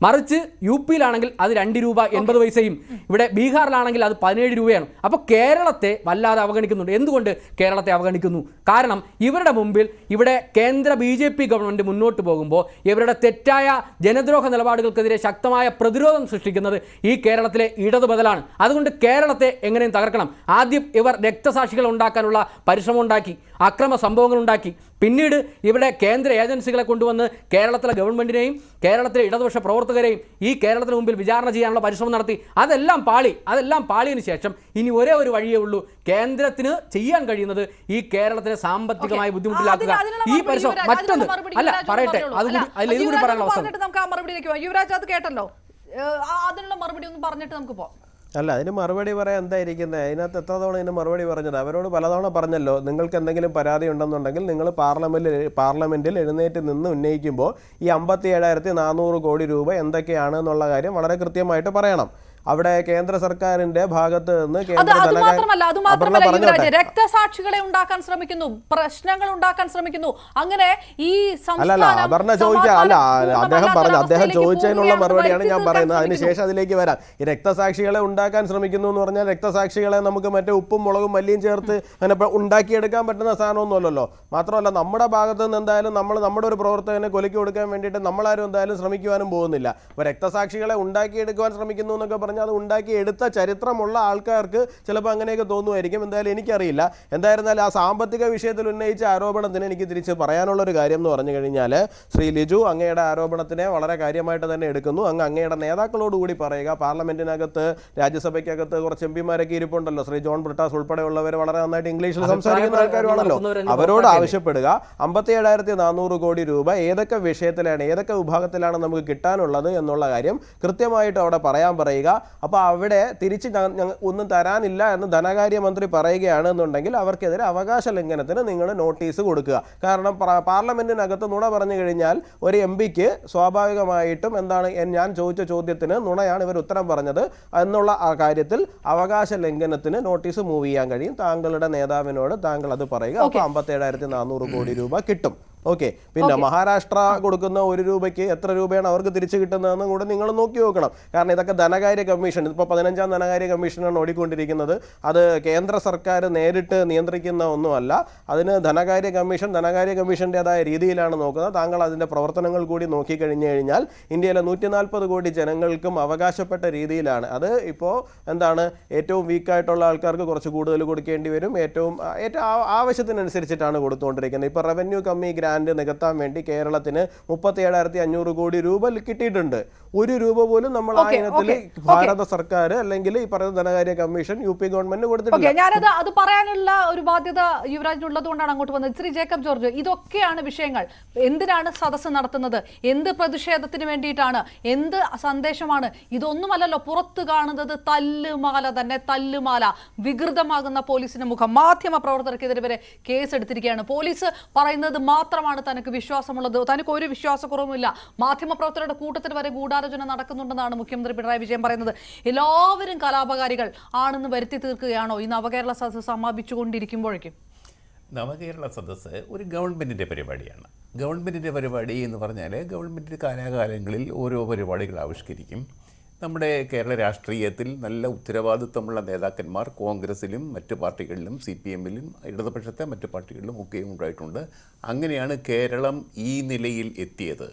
മറിച്ച് UPയിലാണെങ്കിൽ അത് 2 രൂപ 80 പൈസയും, ഇവിടെ ബീഹാറിലാണെങ്കിൽ അത് 17 രൂപയാണ്. അപ്പോൾ കേരളത്തെ വല്ലാതെ അവഗണിക്കുന്നുണ്ട്. എന്തുകൊണ്ട് കേരളത്തെ അവഗണിക്കുന്നു? കാരണം ഇവരുടെ മുമ്പിൽ ഇവിടെ കേന്ദ്ര BJP ഗവൺമെൻറ് മുന്നോട്ട് പോകുമ്പോൾ ഇവരുടെ തെറ്റായ ജനദ്രോഹ നിലപാടുകൾക്കെതിരെ ശക്തമായ പ്രതിരോധം സൃഷ്ടിക്കുന്നത് ഈ കേരളത്തിലെ ഇടതു ബദലാണ്. അതുകൊണ്ട് കേരളത്തെ എങ്ങനെയും തകർക്കണം. ആദ്യം ഇവർ രക്തസാക്ഷികൾ ഉണ്ടാക്കാനുള്ള പരിശ്രമം ഉണ്ടാക്കി, അക്രമ സംഭവങ്ങൾ ഉണ്ടാക്കി. പിന്നീട് ഇവിടെ കേന്ദ്ര ഏജൻസികളെ കൊണ്ടുവന്ന് കേരളത്തിലെ ഗവൺമെൻറ്റിനെയും കേരളത്തിലെ ഇടതുപക്ഷ പ്രവർത്തകരെയും ഈ കേരളത്തിന് മുമ്പിൽ വിചാരണ ചെയ്യാനുള്ള പരിശ്രമം നടത്തി. അതെല്ലാം പാളിയതിനു ശേഷം ഇനി ഒരേ ഒരു വഴിയേ ഉള്ളൂ. കേന്ദ്രത്തിന് ചെയ്യാൻ കഴിയുന്നത് ഈ കേരളത്തിനെ സാമ്പത്തികമായി ബുദ്ധിമുട്ടിലാക്കുക. ഈ പരിശ്രമം മറ്റൊന്ന് അല്ല, പറയട്ടെ, ഇതുകൂടി പറയാനുള്ള അവസരം. യുവരാജ് അത് കേട്ടല്ലോ, അതിനുള്ള മറുപടി ഒന്ന് പറഞ്ഞിട്ട് നമുക്ക് പോകാം. അല്ല, അതിന് മറുപടി പറയാൻ എന്തായിരിക്കുന്നത്? അതിനകത്ത് എത്ര തവണ ഇതിന് മറുപടി പറഞ്ഞത്? അവരോട് പലതവണ പറഞ്ഞല്ലോ, നിങ്ങൾക്ക് എന്തെങ്കിലും പരാതി ഉണ്ടെന്നുണ്ടെങ്കിൽ നിങ്ങൾ പാർലമെൻറ്റിൽ എഴുന്നേറ്റ് നിന്ന് ഉന്നയിക്കുമ്പോൾ ഈ 57,400 കോടി രൂപ എന്തൊക്കെയാണ് എന്നുള്ള കാര്യം വളരെ കൃത്യമായിട്ട് പറയണം. അവിടെ കേന്ദ്ര സർക്കാരിന്റെ ഭാഗത്ത് നിന്ന് രക്തസാക്ഷികളെ ഉണ്ടാക്കാൻ ശ്രമിക്കുന്നു, പ്രശ്നങ്ങൾ ഉണ്ടാക്കാൻ ശ്രമിക്കുന്നു. അങ്ങനെ ഈ അപർണ ചോദിക്കുക അദ്ദേഹം ചോദിച്ചതിനുള്ള മറുപടിയാണ് ഞാൻ പറയുന്നത്. അതിനുശേഷം അതിലേക്ക് വരാം. ഈ രക്തസാക്ഷികളെ ഉണ്ടാക്കാൻ ശ്രമിക്കുന്നു എന്ന് പറഞ്ഞാൽ രക്തസാക്ഷികളെ നമുക്ക് മറ്റേ ഉപ്പും മുളകും മല്ലിയും ചേർത്ത് അങ്ങനെ ഉണ്ടാക്കിയെടുക്കാൻ പറ്റുന്ന സാധനമൊന്നുമല്ലല്ലോ. മാത്രമല്ല നമ്മുടെ ഭാഗത്ത് നിന്ന് എന്തായാലും നമ്മുടെ ഒരു പ്രവർത്തകനെ കൊലയ്ക്ക് കൊടുക്കാൻ വേണ്ടിയിട്ട് നമ്മളാരും എന്തായാലും ശ്രമിക്കുവാനും പോകുന്നില്ല. അപ്പോൾ രക്തസാക്ഷികളെ ഉണ്ടാക്കിയെടുക്കുവാൻ ശ്രമിക്കുന്നു എന്നൊക്കെ പറഞ്ഞാൽ അത് ഉണ്ടാക്കിയെടുത്ത ചരിത്രമുള്ള ആൾക്കാർക്ക് ചിലപ്പോൾ അങ്ങനെയൊക്കെ തോന്നുമായിരിക്കും. എന്തായാലും എനിക്കറിയില്ല. എന്തായിരുന്നാലും ആ സാമ്പത്തിക വിഷയത്തിൽ ഉന്നയിച്ച ആരോപണത്തിന് എനിക്ക് തിരിച്ച് പറയാനുള്ളൊരു കാര്യം എന്ന് പറഞ്ഞു കഴിഞ്ഞാൽ, ശ്രീ ലിജു അങ്ങയുടെ ആരോപണത്തിനെ വളരെ കാര്യമായിട്ട് തന്നെ എടുക്കുന്നു. അങ്ങയുടെ നേതാക്കളോടുകൂടി പറയുക, പാർലമെന്റിനകത്ത് രാജ്യസഭയ്ക്കകത്ത് കുറച്ച് എംപിമാരൊക്കെ ഇരിപ്പുണ്ടല്ലോ, ശ്രീ ജോൺ ബ്രിട്ടാസ് ഉൾപ്പെടെയുള്ളവർ വളരെ നന്നായിട്ട് ഇംഗ്ലീഷിൽ സംസാരിക്കുന്ന ആൾക്കാരുമാണല്ലോ, അവരോട് ആവശ്യപ്പെടുക 57,400 കോടി രൂപ ഏതൊക്കെ വിഷയത്തിലാണ്, ഏതൊക്കെ വിഭാഗത്തിലാണ് നമുക്ക് കിട്ടാനുള്ളത് എന്നുള്ള കാര്യം കൃത്യമായിട്ട് അവിടെ പറയാൻ പറയുക. അപ്പോൾ അവിടെ തിരിച്ച് ഒന്നും തരാനില്ല എന്ന് ധനകാര്യമന്ത്രി പറയുകയാണെന്നുണ്ടെങ്കിൽ അവർക്കെതിരെ അവകാശ ലംഘനത്തിന് നിങ്ങൾ നോട്ടീസ് കൊടുക്കുക. കാരണം പാർലമെന്റിനകത്ത് നുണ പറഞ്ഞു കഴിഞ്ഞാൽ ഒരു എംപിക്ക് സ്വാഭാവികമായിട്ടും എന്താണ്, ഞാൻ ചോദിച്ച ചോദ്യത്തിന് നുണയാണ് ഇവർ ഉത്തരം പറഞ്ഞത് എന്നുള്ള ആ കാര്യത്തിൽ അവകാശ ലംഘനത്തിന് നോട്ടീസ് മൂവ് ചെയ്യാൻ കഴിയും. താങ്കളുടെ നേതാവിനോട് താങ്കൾ അത് പറയുക. അപ്പോൾ 57,400 കോടി രൂപ കിട്ടും. ഓക്കെ. പിന്നെ മഹാരാഷ്ട്ര കൊടുക്കുന്ന 1 രൂപയ്ക്ക് എത്ര രൂപയാണ് അവർക്ക് തിരിച്ചു കിട്ടുന്നതെന്നും കൂടെ നിങ്ങൾ നോക്കി നോക്കണം. കാരണം ഇതൊക്കെ ധനകാര്യ കമ്മീഷൻ, ഇപ്പോൾ 15ാം ധനകാര്യ കമ്മീഷനാണ് ഓടിക്കൊണ്ടിരിക്കുന്നത്. അത് കേന്ദ്ര സർക്കാർ നേരിട്ട് നിയന്ത്രിക്കുന്ന ഒന്നുമല്ല. അതിന് ധനകാര്യ കമ്മീഷൻ്റെതായ രീതിയിലാണ് നോക്കുന്നത്. താങ്കൾ അതിൻ്റെ പ്രവർത്തനങ്ങൾ കൂടി നോക്കിക്കഴിഞ്ഞു കഴിഞ്ഞാൽ ഇന്ത്യയിലെ 140 കോടി ജനങ്ങൾക്കും അവകാശപ്പെട്ട രീതിയിലാണ്. അത് ഇപ്പോൾ എന്താണ്, ഏറ്റവും വീക്കായിട്ടുള്ള ആൾക്കാർക്ക് കുറച്ച് കൂടുതൽ കൊടുക്കേണ്ടി വരും. ഏറ്റവും ആവശ്യത്തിനനുസരിച്ചിട്ടാണ് കൊടുത്തുകൊണ്ടിരിക്കുന്നത്. ഇപ്പോൾ റവന്യൂ കമ്മി ഗ്രാൻഡ് നികത്താൻ വേണ്ടി കേരളത്തിന് 37,500 കോടി രൂപ കിട്ടിയിട്ടുണ്ട്. 1 രൂപ പോലും നമ്മൾ ആ ഇനത്തിൽ ഭാരത സർക്കാർ അല്ലെങ്കിൽ ഈ പറയുന്ന ധനകാര്യ കമ്മീഷൻ UP ഗവൺമെന്റ് കൊടുത്തിട്ടില്ല. ഞാനത് അത് പറയാനുള്ള ഒരു ബാധ്യത യുവരാജിനുള്ളത് കൊണ്ടാണ് അങ്ങോട്ട് വന്നത്. ശ്രീ ജേക്കബ് ജോർജ്, ഇതൊക്കെയാണ് വിഷയങ്ങൾ. എന്തിനാണ് സദസ്സ് നടത്തുന്നത്, എന്ത് പ്രതിഷേധത്തിന് വേണ്ടിയിട്ടാണ്, എന്ത് സന്ദേശമാണ്? ഇതൊന്നുമല്ലല്ലോ പുറത്ത് കാണുന്നത്. തല്ലുമാല തന്നെ, തല്ലുമാല. വികൃതമാകുന്ന പോലീസിന്റെ മുഖം. മാധ്യമ പ്രവർത്തകർക്കെതിരെ വരെ കേസെടുത്തിരിക്കുകയാണ്. പോലീസ് പറയുന്നത് മാത്രമാണ് തനിക്ക് വിശ്വാസമുള്ളത്, തനിക്ക് ഒരു വിശ്വാസക്കുറവുമില്ല. മാധ്യമപ്രവർത്തകരുടെ കൂട്ടത്തിൽ വരെ ഗൂഢാലോചന നടക്കുന്നുണ്ടെന്നാണ് മുഖ്യമന്ത്രി പിണറായി വിജയൻ പറയുന്നത്. എല്ലാവരും കലാപകാരികൾ ആണെന്ന് വരുത്തി തീർക്കുകയാണോ ഈ നവകേരള സദസ്സ് സമാപിച്ചുകൊണ്ടിരിക്കുമ്പോഴേക്കും? നവകേരള സദസ്സ് ഒരു ഗവൺമെൻറ്റിൻ്റെ പരിപാടിയാണ്. ഗവൺമെൻറ്റിൻ്റെ പരിപാടി എന്ന് പറഞ്ഞാൽ ഗവൺമെൻറ് കാലാകാലങ്ങളിൽ ഓരോ പരിപാടികൾ ആവിഷ്കരിക്കും. നമ്മുടെ കേരള രാഷ്ട്രീയത്തിൽ നല്ല ഉത്തരവാദിത്വമുള്ള നേതാക്കന്മാർ കോൺഗ്രസിലും മറ്റു പാർട്ടികളിലും CPM-ലും ഇടതുപക്ഷത്തെ മറ്റു പാർട്ടികളിലും ഒക്കെയും ഉണ്ടായിട്ടുണ്ട്. അങ്ങനെയാണ് കേരളം ഈ നിലയിൽ എത്തിയത്.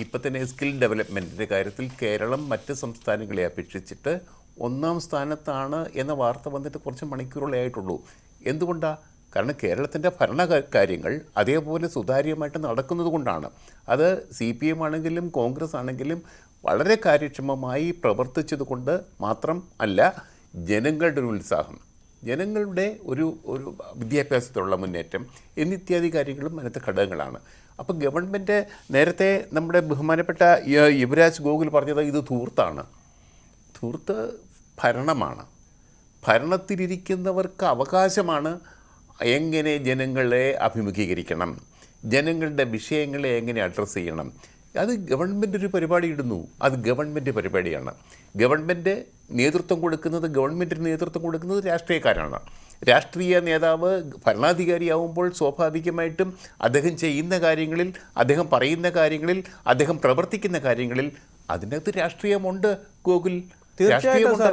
ഇപ്പം തന്നെ സ്കിൽ ഡെവലപ്മെൻറ്റിൻ്റെ കാര്യത്തിൽ കേരളം മറ്റ് സംസ്ഥാനങ്ങളെ അപേക്ഷിച്ചിട്ട് 1ാം സ്ഥാനത്താണ് എന്ന വാർത്ത വന്നിട്ട് കുറച്ച് മണിക്കൂറുകളേ ആയിട്ടുള്ളൂ. എന്തുകൊണ്ടാണ്? കാരണം കേരളത്തിൻ്റെ ഭരണകാര്യങ്ങൾ അതേപോലെ സുതാര്യമായിട്ട് നടക്കുന്നത് കൊണ്ടാണ്. അത് CPM ആണെങ്കിലും കോൺഗ്രസ് ആണെങ്കിലും വളരെ കാര്യക്ഷമമായി പ്രവർത്തിച്ചത് കൊണ്ട് മാത്രം അല്ല, ജനങ്ങളുടെ ഒരു ഉത്സാഹം, ജനങ്ങളുടെ ഒരു വിദ്യാഭ്യാസത്തിലുള്ള മുന്നേറ്റം എന്നിത്യാദി കാര്യങ്ങളും അതിനകത്ത് ഘടകങ്ങളാണ്. അപ്പോൾ ഗവൺമെൻറ് നേരത്തെ നമ്മുടെ ബഹുമാനപ്പെട്ട യുവരാജ് ഗോകുൽ പറഞ്ഞത് ഇത് ധൂർത്താണ്. ധൂർത്ത് ഭരണമാണ്. ഭരണത്തിലിരിക്കുന്നവർക്ക് അവകാശമാണ് എങ്ങനെ ജനങ്ങളെ അഭിമുഖീകരിക്കണം, ജനങ്ങളുടെ വിഷയങ്ങളെ എങ്ങനെ അഡ്രസ്സ് ചെയ്യണം. അത് ഗവൺമെൻറ് ഒരു പരിപാടി ഇടുന്നു, അത് ഗവൺമെൻറ് പരിപാടിയാണ്. ഗവൺമെൻറ് നേതൃത്വം കൊടുക്കുന്നത് രാഷ്ട്രീയക്കാരാണ്. രാഷ്ട്രീയ നേതാവ് ഭരണാധികാരിയാവുമ്പോൾ സ്വാഭാവികമായിട്ടും അദ്ദേഹം ചെയ്യുന്ന കാര്യങ്ങളിൽ, അദ്ദേഹം പറയുന്ന കാര്യങ്ങളിൽ, അദ്ദേഹം പ്രവർത്തിക്കുന്ന കാര്യങ്ങളിൽ അതിനകത്ത് രാഷ്ട്രീയമുണ്ട്. ഗോകുൽ, രാഷ്ട്രീയമുണ്ട്.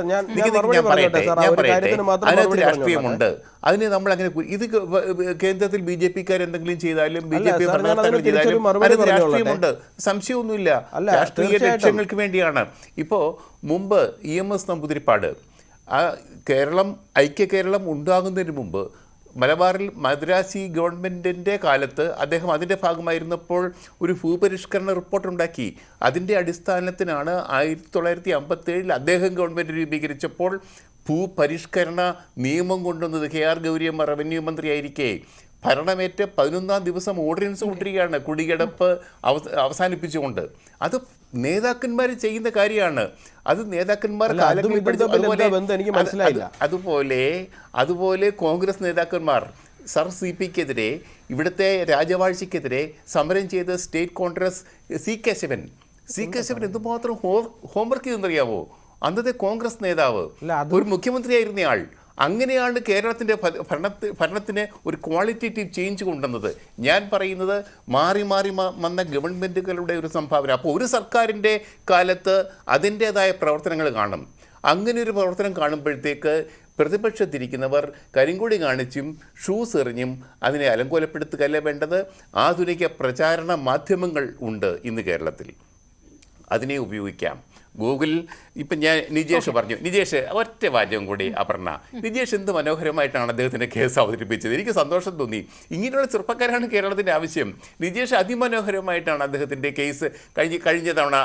അതിന് നമ്മൾ അങ്ങനെ ഇത് കേന്ദ്രത്തിൽ BJP-ക്കാർ എന്തെങ്കിലും ചെയ്താലും BJP ഭരണകർത്താക്കൾ ചെയ്താലും അതിന് രാഷ്ട്രീയമുണ്ട്, സംശയമൊന്നുമില്ല. രാഷ്ട്രീയ ലക്ഷ്യങ്ങൾക്ക് വേണ്ടിയാണ്. ഇപ്പോൾ മുമ്പ് EMS നമ്പൂതിരിപ്പാട് ഐക്യ കേരളം ഉണ്ടാകുന്നതിന് മുമ്പ് മലബാറിൽ മദ്രാസി ഗവൺമെൻറ്റിൻ്റെ കാലത്ത് അദ്ദേഹം അതിൻ്റെ ഭാഗമായിരുന്നപ്പോൾ ഒരു ഭൂപരിഷ്കരണ റിപ്പോർട്ടുണ്ടാക്കി. അതിൻ്റെ അടിസ്ഥാനത്തിനാണ് 1957 അദ്ദേഹം ഗവൺമെൻറ് രൂപീകരിച്ചപ്പോൾ ഭൂപരിഷ്കരണ നിയമം കൊണ്ടുവന്നത്. KR ഗൗരിയമ്മ റവന്യൂ മന്ത്രിയായിരിക്കെ ഭരണമേറ്റ് 11ാം ദിവസം ഓർഡിനൻസ് കൊണ്ടിരിക്കുകയാണ് കുടികിടപ്പ് അവസാനിപ്പിച്ചുകൊണ്ട്. അത് നേതാക്കന്മാർ ചെയ്യുന്ന കാര്യമാണ്. അത് നേതാക്കന്മാർ അതുപോലെ കോൺഗ്രസ് നേതാക്കന്മാർ സർ CP-ക്കെതിരെ, ഇവിടുത്തെ രാജവാഴ്ചയ്ക്കെതിരെ സമരം ചെയ്ത സ്റ്റേറ്റ് കോൺഗ്രസ് C. കേശവൻ എന്തുമാത്രം ഹോംവർക്ക് ചെയ്തെന്നറിയാമോ? അന്നത്തെ കോൺഗ്രസ് നേതാവ്, ഒരു മുഖ്യമന്ത്രിയായിരുന്നയാൾ. അങ്ങനെയാണ് കേരളത്തിൻ്റെ ഭരണത്തിന് ഒരു ക്വാളിറ്റേറ്റീവ് ചേഞ്ച് കൊണ്ടുവന്നത്. ഞാൻ പറയുന്നത് മാറി മാറി വന്ന ഗവൺമെൻറ്റുകളുടെ ഒരു സംഭാവന. അപ്പോൾ ഒരു സർക്കാരിൻ്റെ കാലത്ത് അതിൻ്റേതായ പ്രവർത്തനങ്ങൾ കാണും. അങ്ങനെ ഒരു പ്രവർത്തനം കാണുമ്പോഴത്തേക്ക് പ്രതിപക്ഷത്തിരിക്കുന്നവർ കരിങ്കൊടി കാണിച്ചും ഷൂസ് എറിഞ്ഞും അതിനെ അലങ്കോലപ്പെടുത്തുകയല്ല വേണ്ടത്. ആധുനിക പ്രചാരണ മാധ്യമങ്ങൾ ഉണ്ട് ഇന്ന് കേരളത്തിൽ, അതിനെ ഉപയോഗിക്കാം. ഗൂഗിൾ, ഇപ്പം ഞാൻ നിജേഷ് പറഞ്ഞു, നിജേഷ് ഒറ്റ വാചകം കൂടി അപർണ, നിജേഷ് എന്ത് മനോഹരമായിട്ടാണ് അദ്ദേഹത്തിൻ്റെ കേസ് അവതരിപ്പിച്ചത്. എനിക്ക് സന്തോഷം തോന്നി. ഇങ്ങനെയുള്ള ചെറുപ്പക്കാരാണ് കേരളത്തിൻ്റെ ആവശ്യം. നിജേഷ് അതിമനോഹരമായിട്ടാണ് അദ്ദേഹത്തിൻ്റെ കേസ് കഴിഞ്ഞ തവണ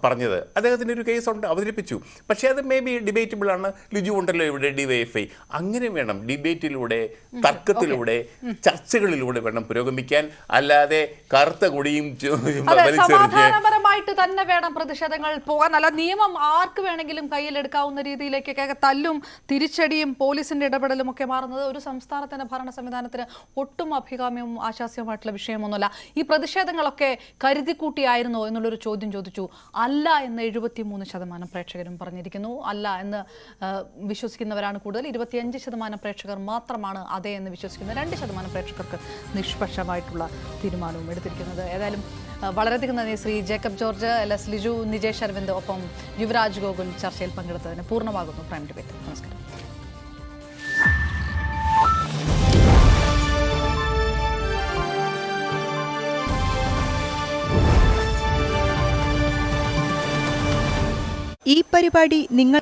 പറഞ്ഞത്. അദ്ദേഹത്തിൻ്റെ ഒരു കേസ് അവതരിപ്പിച്ചു. പക്ഷേ അത് മേ ബി ഡിബേറ്റബിളാണ്. ലിജു ഉണ്ടല്ലോ ഇവിടെ, DYFI. അങ്ങനെ വേണം ഡിബേറ്റിലൂടെ, തർക്കത്തിലൂടെ, ചർച്ചകളിലൂടെ വേണം പുരോഗമിക്കാൻ. അല്ലാതെ കറുത്ത കൊടിയും സമാധാനപരമായിട്ട് തന്നെ വേണം പ്രതിഷേധങ്ങൾ പോകാൻ. അല്ല, നിയമം ആർക്ക് വേണമെങ്കിലും കയ്യിലെടുക്കാവുന്ന രീതിയിലേക്കൊക്കെ തല്ലും തിരിച്ചടിയും പോലീസിന്റെ ഇടപെടലും ഒക്കെ മാറുന്നത് ഒരു സംസ്ഥാനത്തിന്റെ ഭരണ സംവിധാനത്തിന് ഒട്ടും അഭികാമ്യവും ആശാസ്യവുമായിട്ടുള്ള വിഷയമൊന്നുമല്ല. ഈ പ്രതിഷേധങ്ങളൊക്കെ കരുതിക്കൂട്ടിയായിരുന്നോ എന്നുള്ളൊരു ചോദ്യം ചോദിച്ചു. അല്ല എന്ന് 73% പ്രേക്ഷകരും പറഞ്ഞിരിക്കുന്നു. അല്ല എന്ന് വിശ്വസിക്കുന്നവരാണ് കൂടുതൽ. 25% പ്രേക്ഷകർ മാത്രമാണ് അതെ എന്ന് വിശ്വസിക്കുന്നത്. 2% പ്രേക്ഷകർക്ക് നിഷ്പക്ഷമായിട്ടുള്ള തീരുമാനവും എടുത്തിരിക്കുന്നത്. ഏതായാലും വളരെയധികം നന്ദി Shri Jacob George, LS Liju, Nijesh Aravind, ഒപ്പം യുവരാജ് ഗോകുൽ ചർച്ചയിൽ പങ്കെടുത്തതിന്. പൂർണ്ണമാകുന്നു പ്രൈം ഡിബേറ്റ്. നമസ്കാരം. ഈ പരിപാടി നിങ്ങൾ